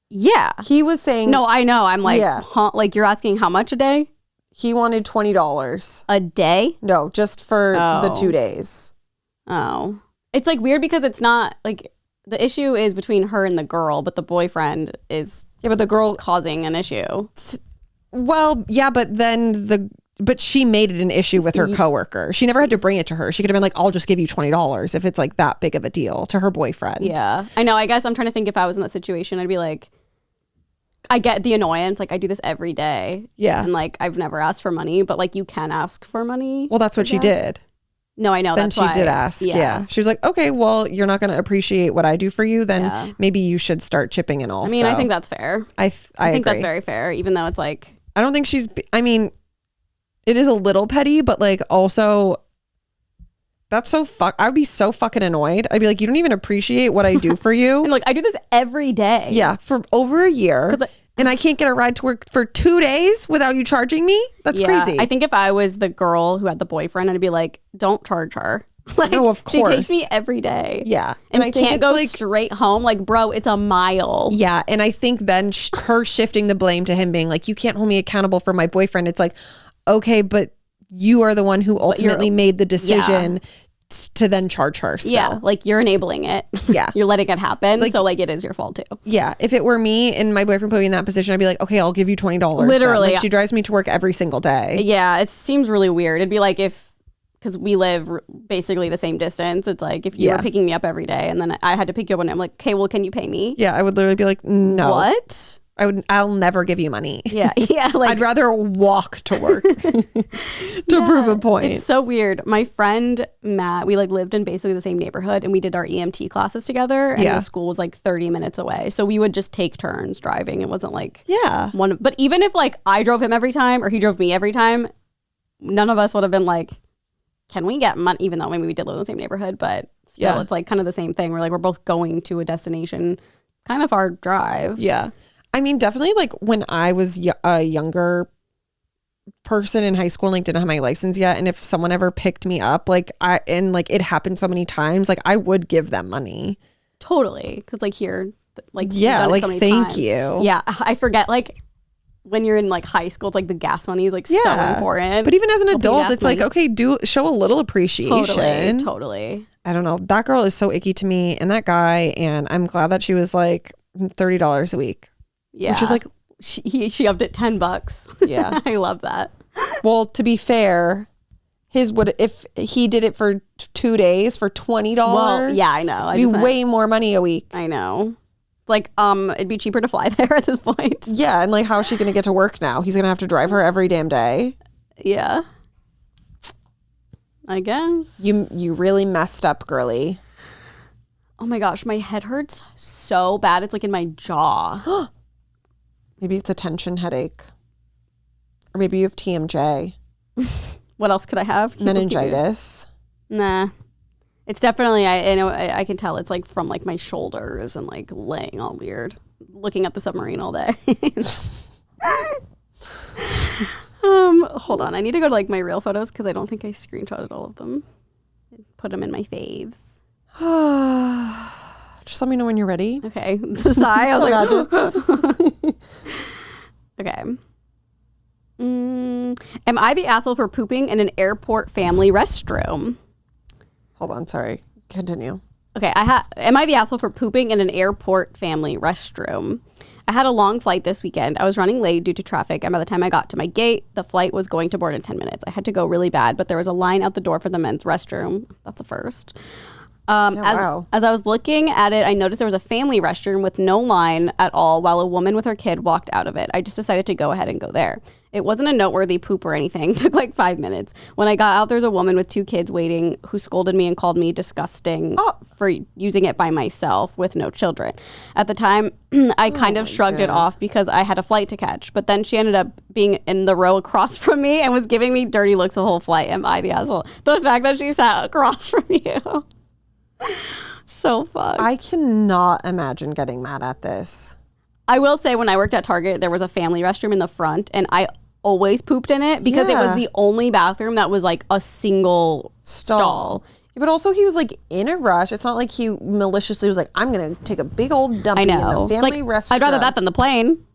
Yeah.
He was saying...
No, I know. I'm like,
Yeah.
huh, like you're asking how much a day?
He wanted $20.
A day?
No, just for the
Oh.
2 days.
Oh. It's like weird because it's not like the issue is between her and the girl, but the boyfriend is
Yeah, but the girl...
causing an issue.
Well, yeah, but then But she made it an issue with her coworker. She never had to bring it to her. She could have been like, I'll just give you $20 if it's like that big of a deal to her boyfriend.
Yeah. I know. I guess I'm trying to think if I was in that situation, I'd be like, I get the annoyance. Like I do this every day.
Yeah.
And like, I've never asked for money, but like you can ask for money.
Well, that's what she did.
No, I know.
Then
that's
she
why.
did ask. Yeah. She was like, okay, well, you're not going to appreciate what I do for you. Then maybe you should start chipping in also.
I mean, I think that's fair.
I
think
agree.
that's very fair, even though it's like,
I don't think it is a little petty, but like also that's so I would be so fucking annoyed. I'd be like, you don't even appreciate what I do for you.
and like, I do this every day.
Yeah. For over a year. And I can't get a ride to work for 2 days without you charging me? That's crazy.
I think if I was the girl who had the boyfriend, I'd be like, don't charge her. Like,
No, of
she
course.
takes me every day.
Yeah.
And
I
I
think
can't
it's
go
like,
straight home. Like, bro, it's a mile.
yeah. And I think then her shifting the blame to him being like, you can't hold me accountable for my boyfriend. It's like, okay, but you are the one who ultimately made the decision to then charge her still.
Yeah, like you're enabling it.
Yeah.
You're letting it happen.
Like,
so like it is your fault too.
Yeah. If it were me and my boyfriend put me in that position, I'd be like, okay, I'll give you $20.
Literally.
Then. Like, she drives me to work every single day.
Yeah, it seems really weird. It'd be like because we live basically the same distance. It's like if you were picking me up every day and then I had to pick you up one day, I'm like, okay, well, can you pay me?
Yeah. I would literally be like, no.
What?
I'll never give you money.
Yeah. Yeah. Like,
I'd rather walk to work to prove a point.
It's so weird. My friend Matt, we like lived in basically the same neighborhood and we did our EMT classes together and the school was like 30 minutes away. So we would just take turns driving. It wasn't like one, but even if like I drove him every time or he drove me every time, none of us would have been like, can we get money? Even though maybe we did live in the same neighborhood, but still it's like kind of the same thing. We're both going to a destination, kind of far drive.
Yeah. I mean, definitely like when I was a younger person in high school and like didn't have my license yet. And if someone ever picked me up, like it happened so many times, like I would give them money.
Totally. Cause like here, like,
yeah, like
so
thank
times.
you.
Yeah. I forget like when you're in like high school, it's like the gas money is like so important.
But even as an adult, it's like, okay, show a little appreciation.
Totally.
I don't know. That girl is so icky to me and that guy. And I'm glad that she was like $30 a week.
Yeah.
Which is like,
she upped it $10.
Yeah.
I love that.
Well, to be fair, if he did it for 2 days for $20.
Well, yeah, I know.
It'd be way more money a week.
I know. It's like, it'd be cheaper to fly there at this point.
Yeah. And like, how is she going to get to work now? He's going to have to drive her every damn day.
Yeah. I guess.
You really messed up, girly.
Oh my gosh, my head hurts so bad. It's like in my jaw.
Maybe it's a tension headache. Or maybe you have TMJ.
What else could I have?
Meningitis.
Nah. It's definitely, I know, I can tell it's like from like my shoulders and like laying all weird. Looking at the submarine all day. Hold on. I need to go to like my real photos because I don't think I screenshotted all of them. Put them in my faves.
Just let me know when you're ready.
Okay. The sigh. I was like, okay. Am I the asshole for pooping in an airport family restroom?
Hold on. Sorry. Continue.
Okay. Am I the asshole for pooping in an airport family restroom? I had a long flight this weekend. I was running late due to traffic, and by the time I got to my gate, the flight was going to board in 10 minutes. I had to go really bad, but there was a line out the door for the men's restroom. That's a first. As I was looking at it, I noticed there was a family restroom with no line at all while a woman with her kid walked out of it. I just decided to go ahead and go there. It wasn't a noteworthy poop or anything. It took like 5 minutes. When I got out, there was a woman with 2 kids waiting who scolded me and called me disgusting for using it by myself with no children. At the time, I kind of shrugged it off because I had a flight to catch. But then she ended up being in the row across from me and was giving me dirty looks the whole flight. Am I the asshole? The fact that she sat across from you. So fucked.
I cannot imagine getting mad at this.
I will say when I worked at Target, there was a family restroom in the front and I always pooped in it because it was the only bathroom that was like a single stall.
Yeah, but also he was like in a rush. It's not like he maliciously was like, I'm going to take a big old dumpy in the family restroom.
I'd rather that than the plane.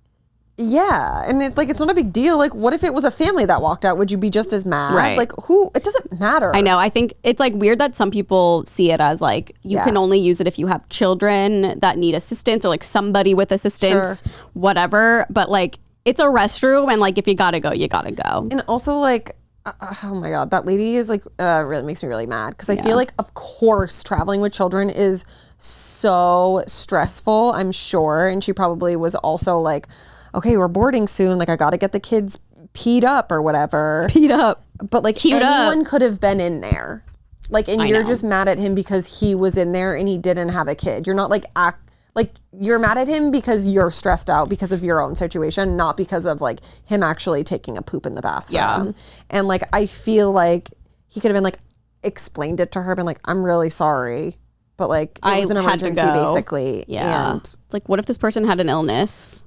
Yeah. And it's not a big deal. Like, what if it was a family that walked out? Would you be just as mad?
Right.
Like, it doesn't matter.
I know. I think it's like weird that some people see it as like you can only use it if you have children that need assistance or like somebody with assistance, whatever. But like it's a restroom and like if you gotta go, you gotta go.
And also like, oh my God, that lady is like, really makes me really mad because I feel like, of course, traveling with children is so stressful, I'm sure. And she probably was also like, okay, we're boarding soon. Like, I got to get the kids peed up or whatever.
Peed up.
But like anyone could have been in there. Like, and you're just mad at him because he was in there and he didn't have a kid. You're not like, you're mad at him because you're stressed out because of your own situation, not because of like him actually taking a poop in the bathroom.
Yeah.
And like, I feel like he could have been like, explained it to her, been like, I'm really sorry. But like, it was an emergency basically.
Yeah.
And
it's like, what if this person had an illness?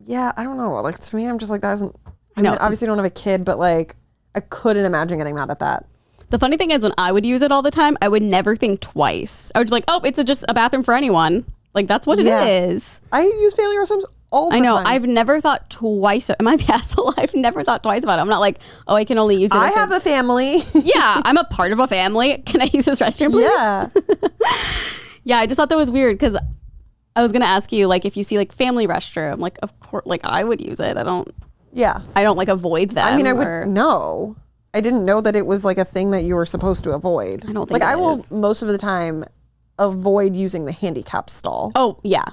Yeah, I don't know. Like, to me, I'm just like, that isn't... I mean, obviously don't have a kid, but like, I couldn't imagine getting mad at that.
The funny thing is, when I would use it all the time, I would never think twice. I would be like, oh, it's just a bathroom for anyone. Like, that's what it is.
I use family restrooms all the time.
I know. I've never thought twice. Am I the asshole? I've never thought twice about it. I'm not like, oh, I can only use it.
I have a family.
Yeah, I'm a part of a family. Can I use this restroom, please?
Yeah.
Yeah, I just thought that was weird because I was going to ask you, like, if you see, like, family restroom, like, of course, like, I would use it. I don't, like, avoid them.
I mean, I would know. I didn't know that it was, like, a thing that you were supposed to avoid.
I don't think
I will,
is.
most of the time, avoid using the handicap stall.
Oh, yeah.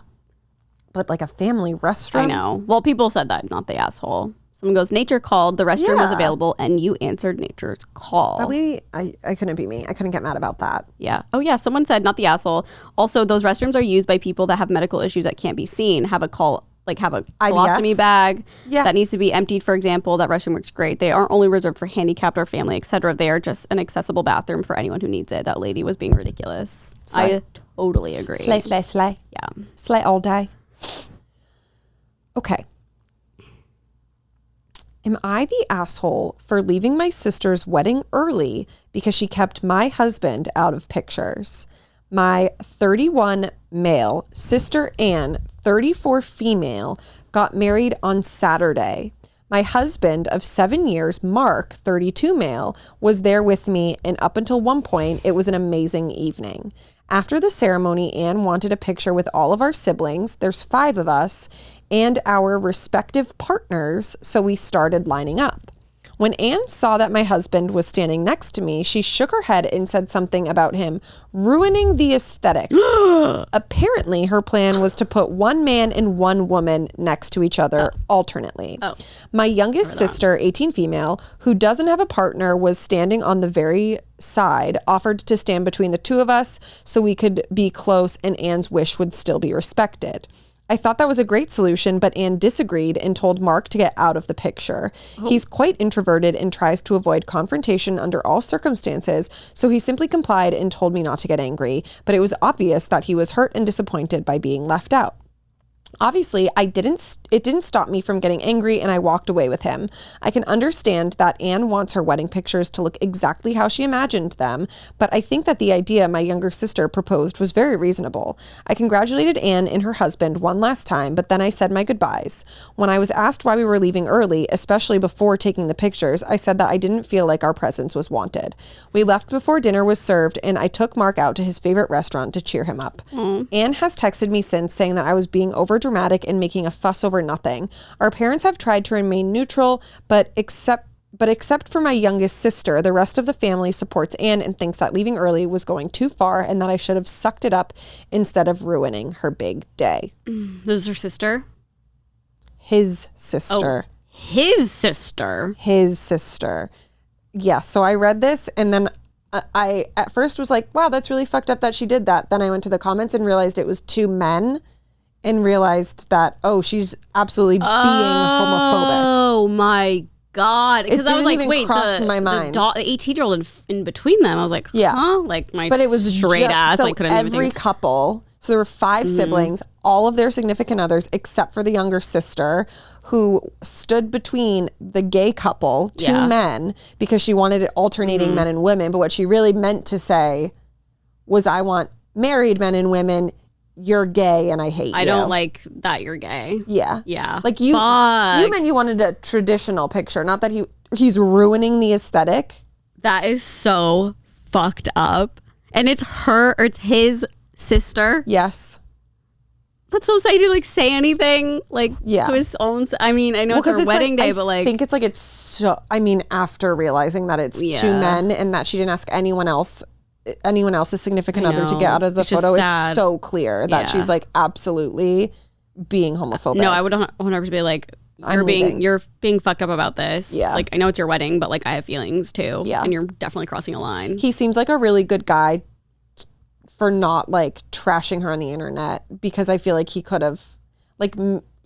But, like, a family restroom?
I know. Well, people said that, not the asshole. Someone goes, nature called, the restroom was
Yeah.
available, and you answered nature's call.
That lady, I couldn't be me. I couldn't get mad about that.
Yeah. Oh, yeah. Someone said, not the asshole. Also, those restrooms are used by people that have medical issues that can't be seen. Have a colostomy bag that needs to be emptied, for example. That restroom works great. They aren't only reserved for handicapped or family, etc. They are just an accessible bathroom for anyone who needs it. That lady was being ridiculous. I totally agree.
Slay, slay, slay.
Yeah.
Slay all day. Okay. Am I the asshole for leaving my sister's wedding early because she kept my husband out of pictures? My 31 male, sister Anne, 34 female, got married on Saturday. My husband of 7 years, Mark, 32 male, was there with me, and up until one point, it was an amazing evening. After the ceremony, Anne wanted a picture with all of our siblings, there's 5 of us, and our respective partners, so we started lining up. When Anne saw that my husband was standing next to me, she shook her head and said something about him ruining the aesthetic. Apparently, her plan was to put one man and one woman next to each other alternately. My youngest sister, 18 female, who doesn't have a partner, was standing on the very side, offered to stand between the two of us so we could be close and Anne's wish would still be respected. I thought that was a great solution, but Anne disagreed and told Mark to get out of the picture. He's quite introverted and tries to avoid confrontation under all circumstances, so he simply complied and told me not to get angry, but it was obvious that he was hurt and disappointed by being left out. Obviously, it didn't stop me from getting angry, and I walked away with him. I can understand that Anne wants her wedding pictures to look exactly how she imagined them, but I think that the idea my younger sister proposed was very reasonable. I congratulated Anne and her husband one last time, but then I said my goodbyes. When I was asked why we were leaving early, especially before taking the pictures, I said that I didn't feel like our presence was wanted. We left before dinner was served, and I took Mark out to his favorite restaurant to cheer him up. Anne has texted me since saying that I was being overdramatic and making a fuss over nothing. Our parents have tried to remain neutral, but except for my youngest sister, the rest of the family supports Anne and thinks that leaving early was going too far and that I should have sucked it up instead of ruining her big day.
This is her sister?
His sister.
Oh, his sister?
His sister. Yeah, so I read this and then I at first was like, wow, that's really fucked up that she did that. Then I went to the comments and realized it was 2 men. And realized that, she's absolutely being homophobic.
Oh my God. Because I was like, wait,
cross my mind.
The 18-year-old in between them. I was like, huh? Like my
but it was
straight ass.
So
I couldn't even
every
think.
couple, so there were 5 siblings, all of their significant others, except for the younger sister, who stood between the gay couple, 2 men, because she wanted it alternating men and women. But what she really meant to say was, I want married men and women. You're gay and I hate you.
I don't like that you're gay.
Yeah.
Yeah.
Like you meant you wanted a traditional picture, not that he's ruining the aesthetic.
That is so fucked up. And it's his sister.
Yes.
That's so sad to say anything to his own. I mean, I know it's her wedding day, but
I think it's so, after realizing that it's 2 men and that she didn't ask anyone else's significant other to get out of the photo, it's so clear that she's absolutely being homophobic.
No, I would 100% be like, you're being fucked up about this.
Yeah.
I know it's your wedding, but I have feelings too.
Yeah.
And you're definitely crossing a line.
He seems like a really good guy for not trashing her on the internet, because I feel like he could have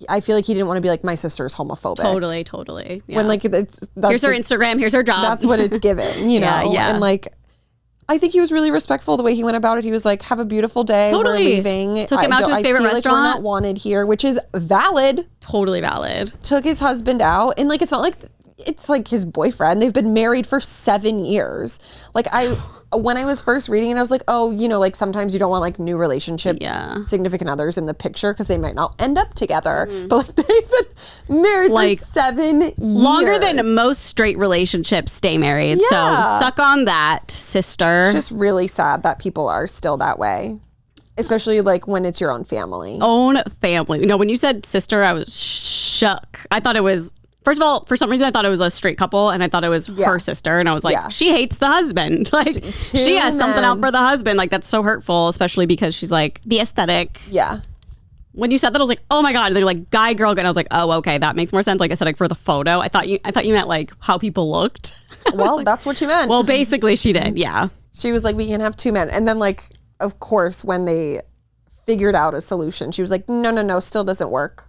I feel like he didn't want to be my sister's homophobic.
Totally. Yeah.
When
here's her Instagram, here's her job.
That's what it's given, you know?
Yeah.
And I think he was really respectful the way he went about it. He was like, have a beautiful day.
Totally.
We're leaving.
Took him out to his favorite restaurant.
We're not wanted here, which is valid.
Totally valid.
Took his husband out. And it's not like it's like his boyfriend. They've been married for 7 years. Like when I was first reading it, I was like, oh, you know, like sometimes you don't want like new relationship significant others in the picture because they might not end up together. But like they've been married
like
for 7 years.
Longer than most straight relationships stay married. So suck on that, sister.
It's just really sad that people are still that way. Especially like when it's your own family.
Own family. No, when you said sister, I was shook. I thought it was, first of all, for some reason, I thought it was a straight couple and I thought it was her sister. And I was like, she hates the husband. Like, she has something out for the husband. Like, that's so hurtful, especially because she's like, the aesthetic.
Yeah.
When you said that, I was like, oh my God, they're like guy, girl. And I was like, oh, okay, that makes more sense. Like, aesthetic for the photo. I thought you meant like how people looked.
Well,
like,
that's what you meant.
Well, basically, she did. Yeah.
She was like, we can have 2 men. And then like, of course, when they figured out a solution, she was like, no, still doesn't work.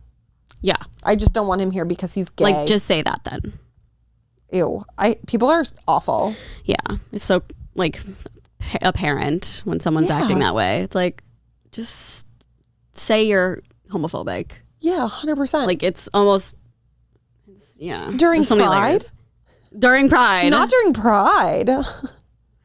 Yeah.
I just don't want him here because he's gay.
Like, just say that then.
Ew. People are awful.
Yeah. It's so like apparent when someone's acting that way. It's like, just say you're homophobic.
Yeah, 100%.
Like, it's almost,
During Pride?
During Pride.
Not during Pride.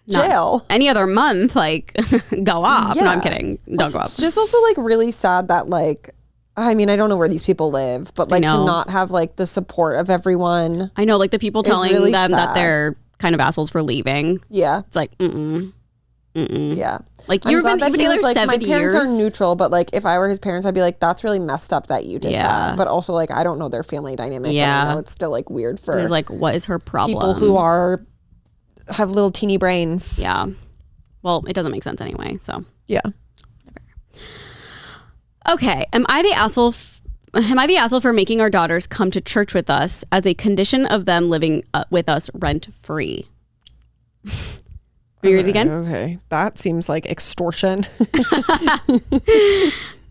Jail.
Any other month, like, go off. No, I'm kidding. Don't go off.
It's just also like really sad that like, I mean, I don't know where these people live, but like to not have like the support of everyone.
I know, like the people telling
really
them that
sad.
they're kind of assholes for leaving.
Yeah.
It's like,
Yeah.
Like,
I'm
you've
glad
been
that he was like,
7
my parents
years.
are neutral, but like if I were his parents, I'd be like, that's really messed up that you did that. But also like, I don't know their family dynamic.
Yeah.
And I know it's still like weird for
There's like, what is her problem?
people who have little teeny brains.
Yeah. Well, it doesn't make sense anyway, so.
Yeah.
Okay, am I the asshole for making our daughters come to church with us as a condition of them living with us rent free? Are you ready again?
Okay. That seems like extortion.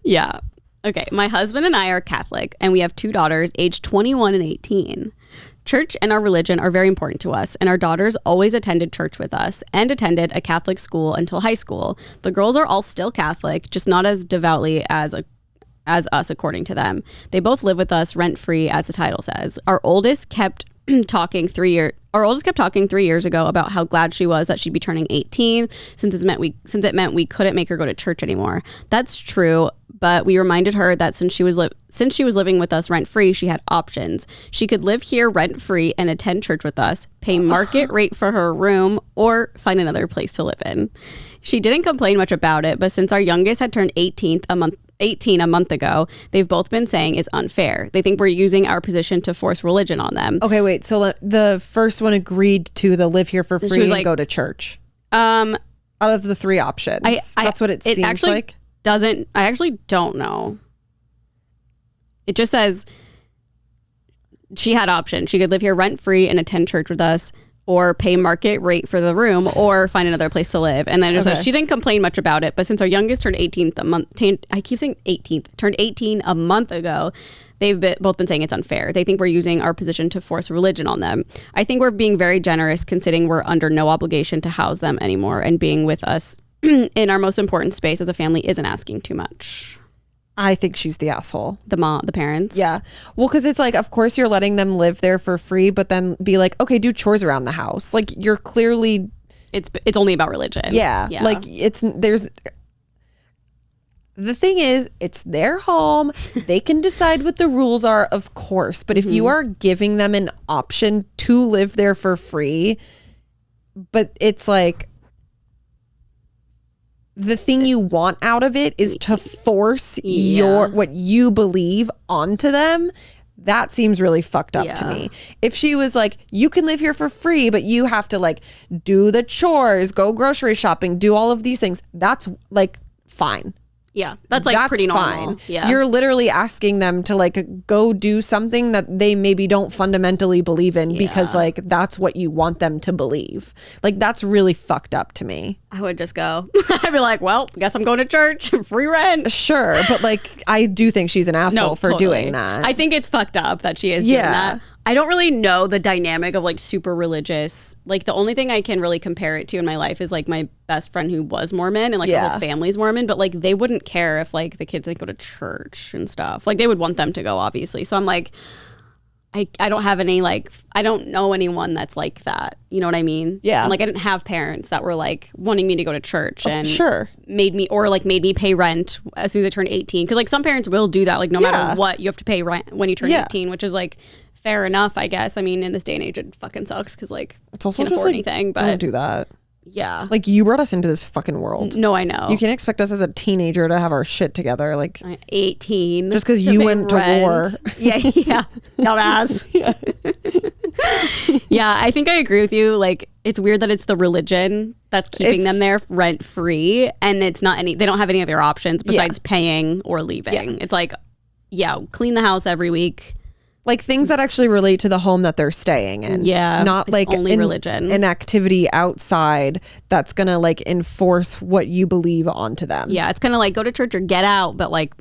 Yeah. Okay, my husband and I are Catholic, and we have 2 daughters aged 21 and 18. Church and our religion are very important to us, and our daughters always attended church with us and attended a Catholic school until high school. The girls are all still Catholic, just not as devoutly as us, according to them. They both live with us rent-free, as the title says. Our oldest kept talking 3 years ago about how glad she was that she'd be turning 18 since it meant we couldn't make her go to church anymore. That's true, but we reminded her that since she was living with us rent free, she had options. She could live here rent free and attend church with us, pay market rate for her room, or find another place to live in. She didn't complain much about it, but since our youngest had turned 18 a month ago, they've both been saying it's unfair. They think we're using our position to force religion on them.
Okay, wait. So the first one agreed to the live here for free and
like,
go to church.
Out
of the 3 options, that's what it seems
actually
like.
I actually don't know. It just says she had options. She could live here rent free and attend church with us, or pay market rate for the room, or find another place to live. And then it says she didn't complain much about it, but since our youngest turned 18 a month ago, they've both been saying it's unfair. They think we're using our position to force religion on them. I think we're being very generous, considering we're under no obligation to house them anymore, and being with us in our most important space as a family isn't asking too much.
I think she's the asshole.
The parents.
Yeah. Well, because it's like, of course you're letting them live there for free, but then be like, okay, do chores around the house. Like, you're clearly...
It's only about religion.
Yeah. Like, the thing is, it's their home. They can decide what the rules are, of course. But if you are giving them an option to live there for free, but it's like... the thing you want out of it is to force what you believe onto them. That seems really fucked up to me. If she was like, you can live here for free, but you have to like do the chores, go grocery shopping, do all of these things, that's like fine.
Yeah, that's like pretty normal.
Fine.
Yeah,
you're literally asking them to like go do something that they maybe don't fundamentally believe in because like that's what you want them to believe. Like, that's really fucked up to me.
I would just go. I'd be like, well, guess I'm going to church. Free rent.
Sure, but like, I do think she's an asshole for doing that.
I think it's fucked up that she is doing that. I don't really know the dynamic of like super religious. Like, the only thing I can really compare it to in my life is like my best friend who was Mormon, and like her whole family's Mormon, but like they wouldn't care if like the kids like go to church and stuff. Like, they would want them to go, obviously. So I'm like, I don't have any like, I don't know anyone that's like that. You know what I mean?
Yeah.
And like I didn't have parents that were like wanting me to go to church and
sure.
made me pay rent as soon as I turned 18. Cause like some parents will do that. Like no matter what, you have to pay rent when you turn 18, which is like fair enough, I guess. I mean, in this day and age, it fucking sucks. Cause like
It's also
can't
just
afford
like,
anything, but
don't do that.
yeah.
Like you brought us into this fucking world.
No, I know.
You can't expect us as a teenager to have our shit together. Like
18.
just because you went to war.
Yeah, dumbass. Yeah, I think I agree with you. Like, it's weird that it's the religion that's keeping them there rent free, and it's not they don't have any other options besides paying or leaving. Yeah. It's like, clean the house every week.
Like things that actually relate to the home that they're staying in.
Yeah.
Not like
only religion.
An activity outside that's going to like enforce what you believe onto them.
Yeah. It's kind of like go to church or get out, but like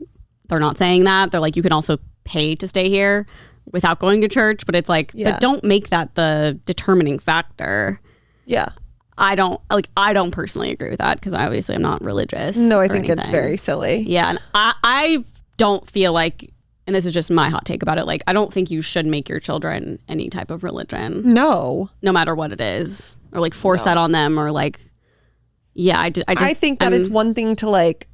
they're not saying that. They're like, you can also pay to stay here without going to church. But it's like, but don't make that the determining factor.
Yeah.
I don't personally agree with that because obviously I'm not religious.
No, I think it's very silly.
Yeah. And I don't feel like, and this is just my hot take about it, like I don't think you should make your children any type of religion.
No
matter what it is, or like force that on them, or like, I
think that it's one thing to like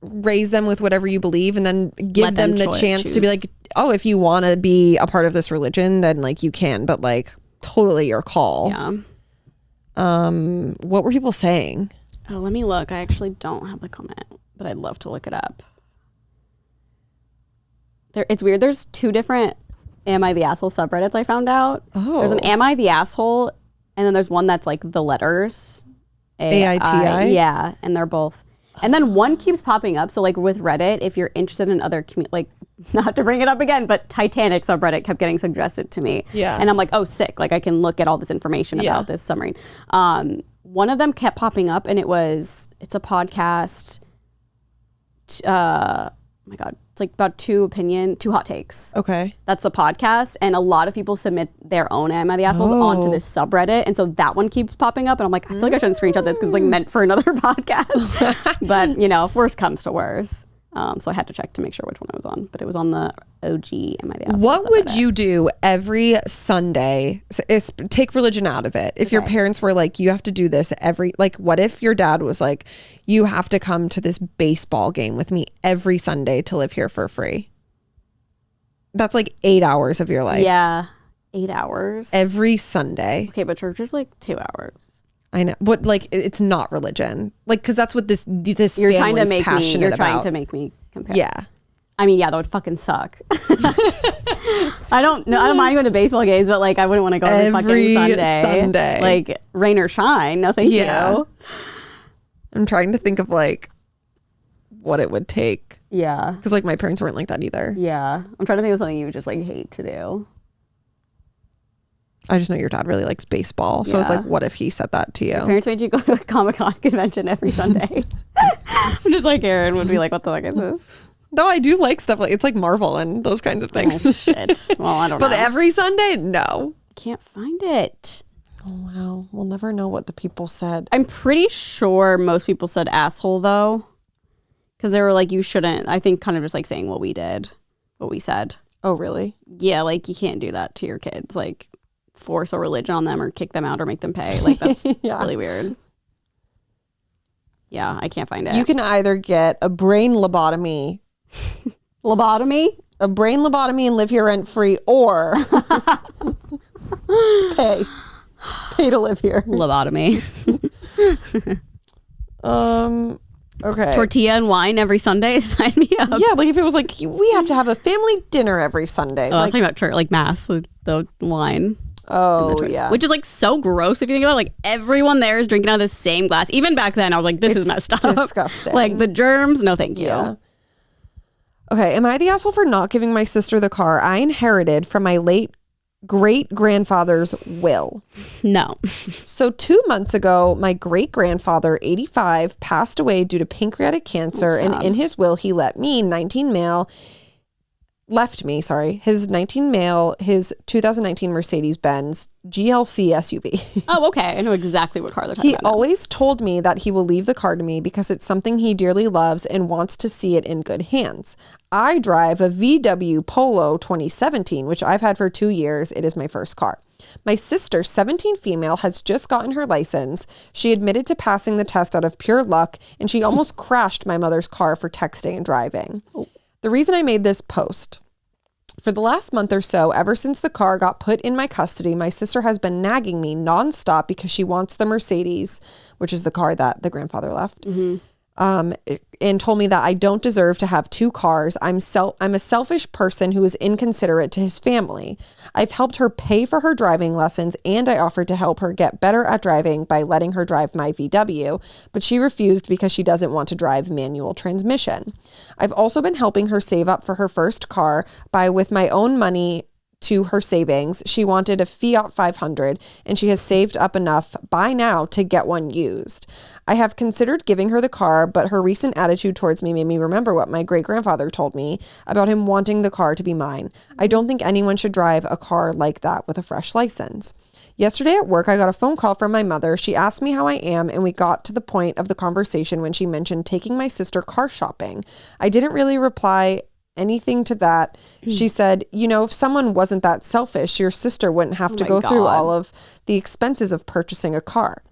raise them with whatever you believe, and then give them the chance to be like, oh, if you want to be a part of this religion, then like you can, but like totally your call.
Yeah.
What were people saying?
Oh, let me look. I actually don't have the comment, but I'd love to look it up. It's weird. There's 2 different Am I the Asshole subreddits I found out. Oh. There's an Am I the Asshole, and then there's one that's like the letters.
AITI?
Yeah, and they're both. And then one keeps popping up. So like with Reddit, if you're interested in other, like not to bring it up again, but Titanic subreddit kept getting suggested to me.
Yeah.
And I'm like, oh, sick. Like I can look at all this information about this submarine. One of them kept popping up, and it's a podcast. Oh my God. It's like about 2 hot takes.
Okay.
That's the podcast. And a lot of people submit their own Am I the Assholes onto this subreddit. And so that one keeps popping up. And I'm like, I feel like I shouldn't screenshot this because it's like meant for another podcast. But, if worse comes to worse. So I had to check to make sure which one it was on. But it was on the OG Am I the Asshole
What would you do every Sunday? Take religion out of it. If your parents were like, you have to do this what if your dad was like, you have to come to this baseball game with me every Sunday to live here for free? That's like 8 hours of your life.
Yeah. 8 hours.
Every Sunday.
Okay, but church is like 2 hours.
I know, but like it's not religion, like because that's what this
you're trying to
make
me. You're trying
about.
to make me compare.
Yeah,
I mean, that would fucking suck. I don't mind going to baseball games, but like I wouldn't want to go every fucking Sunday, like rain or shine. No, thank you.
I'm trying to think of like what it would take.
Yeah,
because like my parents weren't like that either.
Yeah, I'm trying to think of something you would just like hate to do.
I just know your dad really likes baseball. So I was like, what if he said that to you?
Your parents made you go to a Comic-Con convention every Sunday. I'm just like, Aaron would be like, what the fuck is this?
No, I do like stuff like, it's like Marvel and those kinds of things.
Oh, shit. Well, I don't know.
But every Sunday? No.
Can't find it.
Oh, wow. We'll never know what the people said.
I'm pretty sure most people said asshole, though. Because they were like, you shouldn't. I think kind of just like saying what we did, what we said.
Oh, really?
Yeah, like you can't do that to your kids. Like, force a religion on them or kick them out or make them pay. Like that's really weird. Yeah, I can't find it.
You can either get a brain lobotomy.
Lobotomy?
A brain lobotomy and live here rent free, or pay to live here.
Lobotomy.
Okay.
Tortilla and wine every Sunday. Sign me up.
Yeah, like if it was like we have to have a family dinner every Sunday.
Oh, I was talking about church, like mass with the wine.
Oh, yeah.
Which is like so gross if you think about it. Like everyone there is drinking out of the same glass. Even back then, I was like, this is messed up.
Disgusting.
Like the germs, no thank you.
Yeah. Okay, am I the asshole for not giving my sister the car I inherited from my late great-grandfather's will?
No.
So 2 months ago, my great-grandfather, 85, passed away due to pancreatic cancer. And in his will, he let me, 19 male, left me, his 2019 Mercedes-Benz GLC SUV.
Oh, okay. I know exactly what car they're talking
He
about now.
always told me that he will leave the car to me because it's something he dearly loves and wants to see it in good hands. I drive a VW Polo 2017, which I've had for 2 years. It is my first car. My sister, 17 female, has just gotten her license. She admitted to passing the test out of pure luck, and she almost crashed my mother's car for texting and driving. Oh. The reason I made this post, for the last month or so, ever since the car got put in my custody, my sister has been nagging me nonstop because she wants the Mercedes, which is the car that the grandfather left, and told me that I don't deserve to have 2 cars. I'm a selfish person who is inconsiderate to his family. I've helped her pay for her driving lessons, and I offered to help her get better at driving by letting her drive my VW, but she refused because she doesn't want to drive manual transmission. I've also been helping her save up for her first car with my own money to her savings. She wanted a Fiat 500, and she has saved up enough by now to get one used. I have considered giving her the car, but her recent attitude towards me made me remember what my great-grandfather told me about him wanting the car to be mine. I don't think anyone should drive a car like that with a fresh license. Yesterday at work, I got a phone call from my mother. She asked me how I am, and we got to the point of the conversation when she mentioned taking my sister car shopping. I didn't really reply anything to that. She said, if someone wasn't that selfish, your sister wouldn't have to go through all of the expenses of purchasing a car.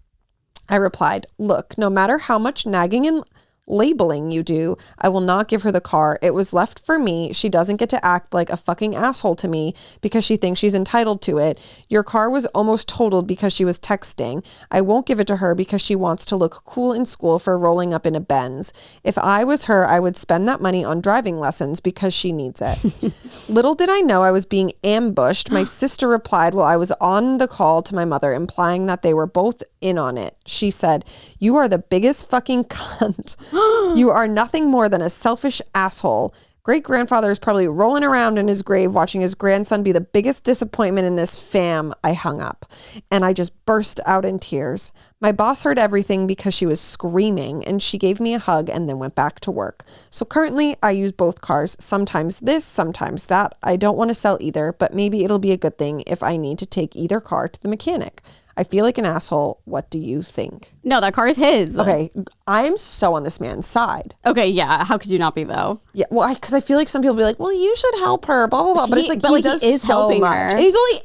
I replied, look, no matter how much nagging and labeling you do, I will not give her the car. It was left for me. She doesn't get to act like a fucking asshole to me because she thinks she's entitled to it. Your car was almost totaled because she was texting. I won't give it to her because she wants to look cool in school for rolling up in a Benz. If I was her, I would spend that money on driving lessons because she needs it. Little did I know I was being ambushed. My sister replied while I was on the call to my mother, implying that they were both in on it. She said, "You are the biggest fucking cunt. You are nothing more than a selfish asshole. Great-grandfather is probably rolling around in his grave watching his grandson be the biggest disappointment in this fam." I hung up and I just burst out in tears. My boss heard everything because she was screaming, and she gave me a hug and then went back to work. So currently I use both cars, sometimes this, sometimes that. I don't want to sell either, but maybe it'll be a good thing if I need to take either car to the mechanic. I feel like an asshole. What do you think?
No, that car is his.
Okay, I'm so on this man's side.
Okay, yeah. How could you not be, though?
Yeah, well, because I feel like some people be like, well, you should help her, blah, blah, blah. But it's like, he does
is
so
helping
much.
her.
And he's only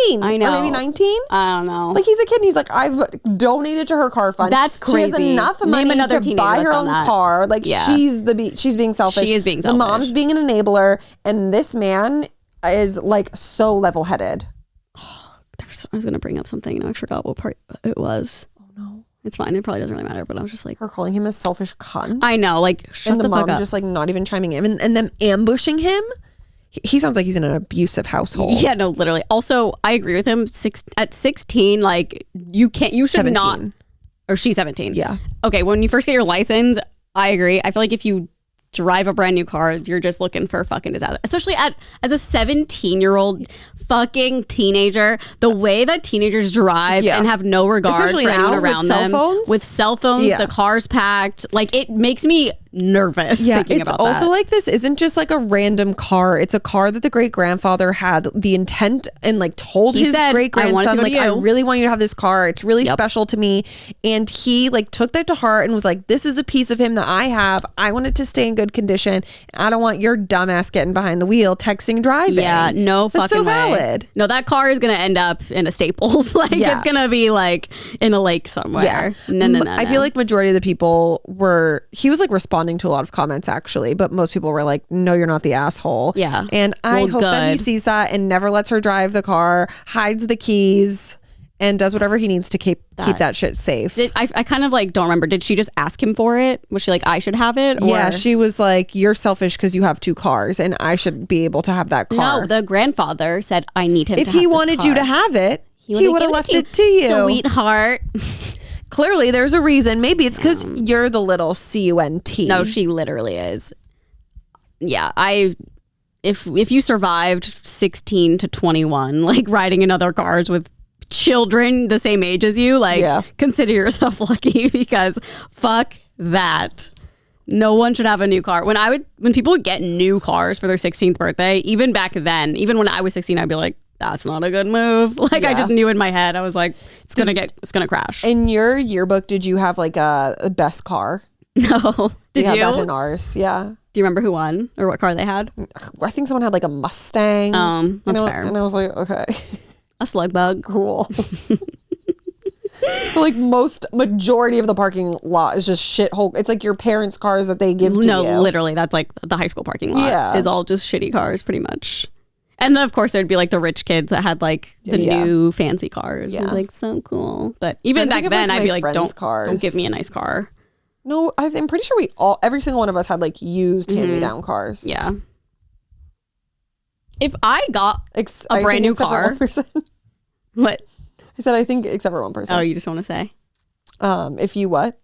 18.
I know.
Or maybe 19.
I don't know.
Like, he's a kid, and he's like, I've donated to her car fund.
That's crazy.
She has enough
Name
money
another
to
teenager
buy her
that's
own
done that.
car. Like,
Yeah.
she's being selfish.
She is being
The
selfish.
mom's being an enabler, and this man is, like, so level-headed.
I was going to bring up something and I forgot what part it was.
Oh, no.
It's fine. It probably doesn't really matter, but I was just like...
Her calling him a selfish cunt.
I know, like, shut
and
the fuck
mom
up.
just, like, not even chiming in. And them ambushing him. He sounds like he's in an abusive household.
Yeah, no, literally. Also, I agree with him. At 16, like, you should
17.
not... Or she's 17.
Yeah.
Okay, when you first get your license, I agree. I feel like if you drive a brand new car, you're just looking for a fucking disaster. Especially as a 17-year-old fucking teenager, the way that teenagers drive and have no regard
Especially
for
now,
anyone around
with
them.
cell phones?
With cell phones,
Yeah.
the car's packed. Like, it makes me nervous thinking about that.
It's also like, this isn't just like a random car. It's a car that the great grandfather had the intent and like told
He
his
said,
great
"I want it to
grandson,
go
like,
to
I
you."
really want you to have this car. It's really special to me. And he like took that to heart and was like, this is a piece of him that I have. I want it to stay in good condition. I don't want your dumbass getting behind the wheel, texting, driving.
Yeah, no
That's
fucking
so
way.
valid.
No, that car is going to end up in a Staples. Like,
Yeah.
it's going to be like in a lake somewhere.
Yeah.
No.
I feel like majority of the people he was like responding to a lot of comments actually, but most people were like, no, you're not the asshole.
Yeah.
And I
Well,
hope that he
good.
sees that and never lets her drive the car, hides the keys, and does whatever he needs to keep that shit safe.
I kind of like don't remember. Did she just ask him for it? Was she like, I should have it? Or?
Yeah, she was like, you're selfish because you have 2 cars and I should be able to have that car.
No, the grandfather said, I need him
if
to have
he
this
wanted
car.
you to have it, he
would've
would have
given
left it to you.
Sweetheart.
Clearly, there's a reason. Maybe it's because you're the little cunt.
No, she literally is. Yeah, if you survived 16 to 21, like riding in other cars with children the same age as you, like consider yourself lucky because fuck that. No one should have a new car. When people would get new cars for their 16th birthday, even back then, even when I was 16, I'd be like, that's not a good move. Like I just knew in my head, I was like, it's gonna crash.
In your yearbook, did you have like a best car?
No. Did
We
you?
had that in ours. Yeah.
Do you remember who won or what car they had?
I think someone had like a Mustang.
That's fair.
And I was like, okay,
A slug bug.
cool. But like majority of the parking lot is just shithole. It's like your parents' cars that they give to you.
No, literally, that's like the high school parking lot.
Yeah.
Is all just shitty cars, pretty much. And then of course there'd be like the rich kids that had like the new fancy cars.
Yeah.
It was like so cool. But even
Trying to
back
think of,
then,
like,
I'd be
my
like,
friends'
don't
cars.
give me a nice car.
No, I'm pretty sure every single one of us had like used hand-me-down cars.
Yeah. If I got
I
brand
think
new
except for
car.
one person.
what?
I said I think except for one person.
Oh, you just want to say?
If you what?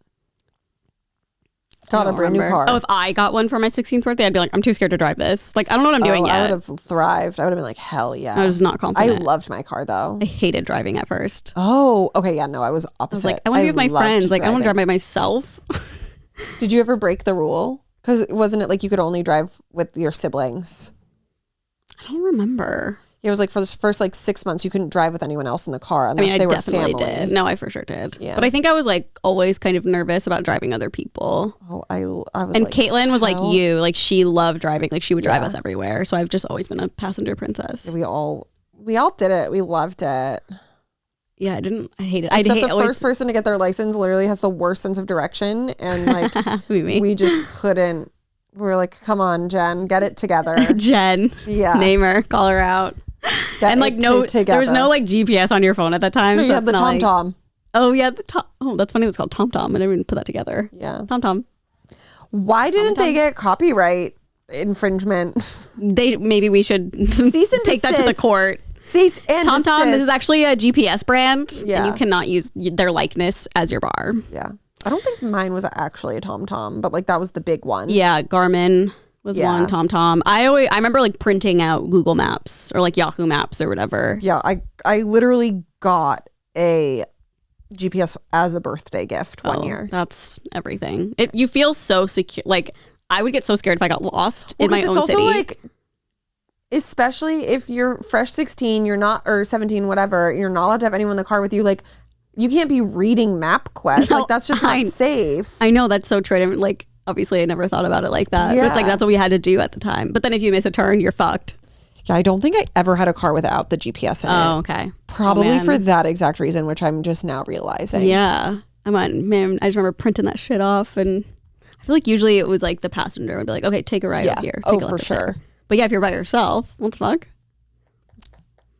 Got a brand new car.
Oh, if I got one for my 16th birthday, I'd be like, I'm too scared to drive this. Like, I don't know what I'm doing
I
yet.
would have thrived. I would have been like, hell yeah.
I was not
I
confident.
loved my car though.
I hated driving at first.
Oh, okay. Yeah, no, I was
I
opposite.
was like, I want to be with my
loved
friends. Like, I want to drive
driving.
by myself.
Did you ever break the rule? Because wasn't it like you could only drive with your siblings?
I don't remember.
It was like for the first like 6 months, you couldn't drive with anyone else in the car
I
unless
mean, I
they were
definitely
family.
did. No, I for sure did.
Yeah.
But I think I was like always kind of nervous about driving other people.
Oh, I was
And
like,
Caitlin was like
hell?
you. Like, she loved driving. Like, she would drive
Yeah.
us everywhere. So I've just always been a passenger princess.
we all did it. We loved it.
Yeah, I hate it.
Except
hate
the first person to get their license literally has the worst sense of direction, and like
me.
we just couldn't. We were like, come on, Jen, get it together.
Jen.
Yeah.
Name her. Call her out.
Get
And like
it
there
together.
was no like GPS on your phone at that time.
No,
so
you had
it's
the
not like-
TomTom.
Oh yeah, the Tom. Oh, that's funny. That's called TomTom. I never even put that together.
Yeah.
TomTom.
Why didn't they get copyright infringement?
Maybe we should
Cease and
take that to the
desist.
court.
Cease and
TomTom. This is
desist.
actually a GPS brand,
Yeah.
and you cannot use their likeness as your bar.
Yeah. I don't think mine was actually a TomTom, but like that was the big one.
Yeah, Garmin was
Yeah.
one. TomTom. I remember like printing out Google Maps or like Yahoo Maps or whatever.
Yeah, I literally got a GPS as a birthday gift one year.
That's everything. You feel so secure. Like, I would get so scared if I got lost in my
'cause
own
it's
city.
also like, especially if you're fresh 16, you're not, or 17, whatever, you're not allowed to have anyone in the car with you. Like, you can't be reading MapQuest.
No,
like, that's just not safe.
I know that's so true. I mean, like, obviously, I never thought about it like that. But it's like
Yeah.
that's what we had to do at the time. But then if you miss a turn, you're fucked.
Yeah, I don't think I ever had a car without the GPS in
Oh,
it.
okay.
Probably
man.
for that exact reason, which I'm just now realizing.
Yeah. I'm on, man. I just remember printing that shit off, and I feel like usually it was like the passenger would be like, "Okay, take a ride up here."
Oh,
take a
for
left up there."
sure.
But yeah, if you're by yourself, what the fuck?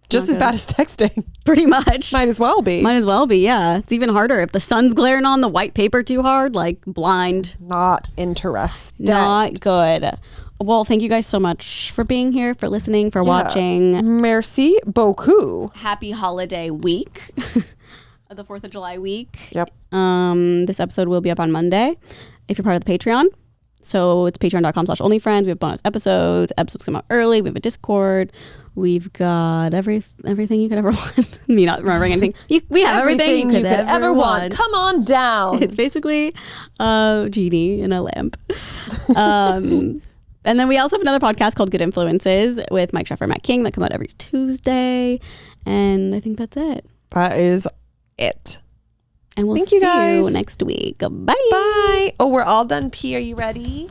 Just as bad as texting.
Pretty much.
Might as well be.
Might as well be, yeah. It's even harder if the sun's glaring on the white paper too hard, like blind.
Not interested.
Not good. Well, thank you guys so much for being here, for listening, for watching.
Merci beaucoup.
Happy holiday week. The 4th of July week.
Yep.
This episode will be up on Monday if you're part of the Patreon. So it's patreon.com/onlyfriends. We have bonus episodes. Episodes come out early. We have a Discord. We've got everything you could ever want. Me not remembering anything. We have everything you could ever want.
Come on down.
It's basically a genie in a lamp. And then we also have another podcast called Good Influences with Mike Sheffer and Matt King that come out every Tuesday. And I think that's it.
That is it.
And we'll
Thank
see
you guys.
you next week. Bye.
Bye. Oh, we're all done. P, are you ready?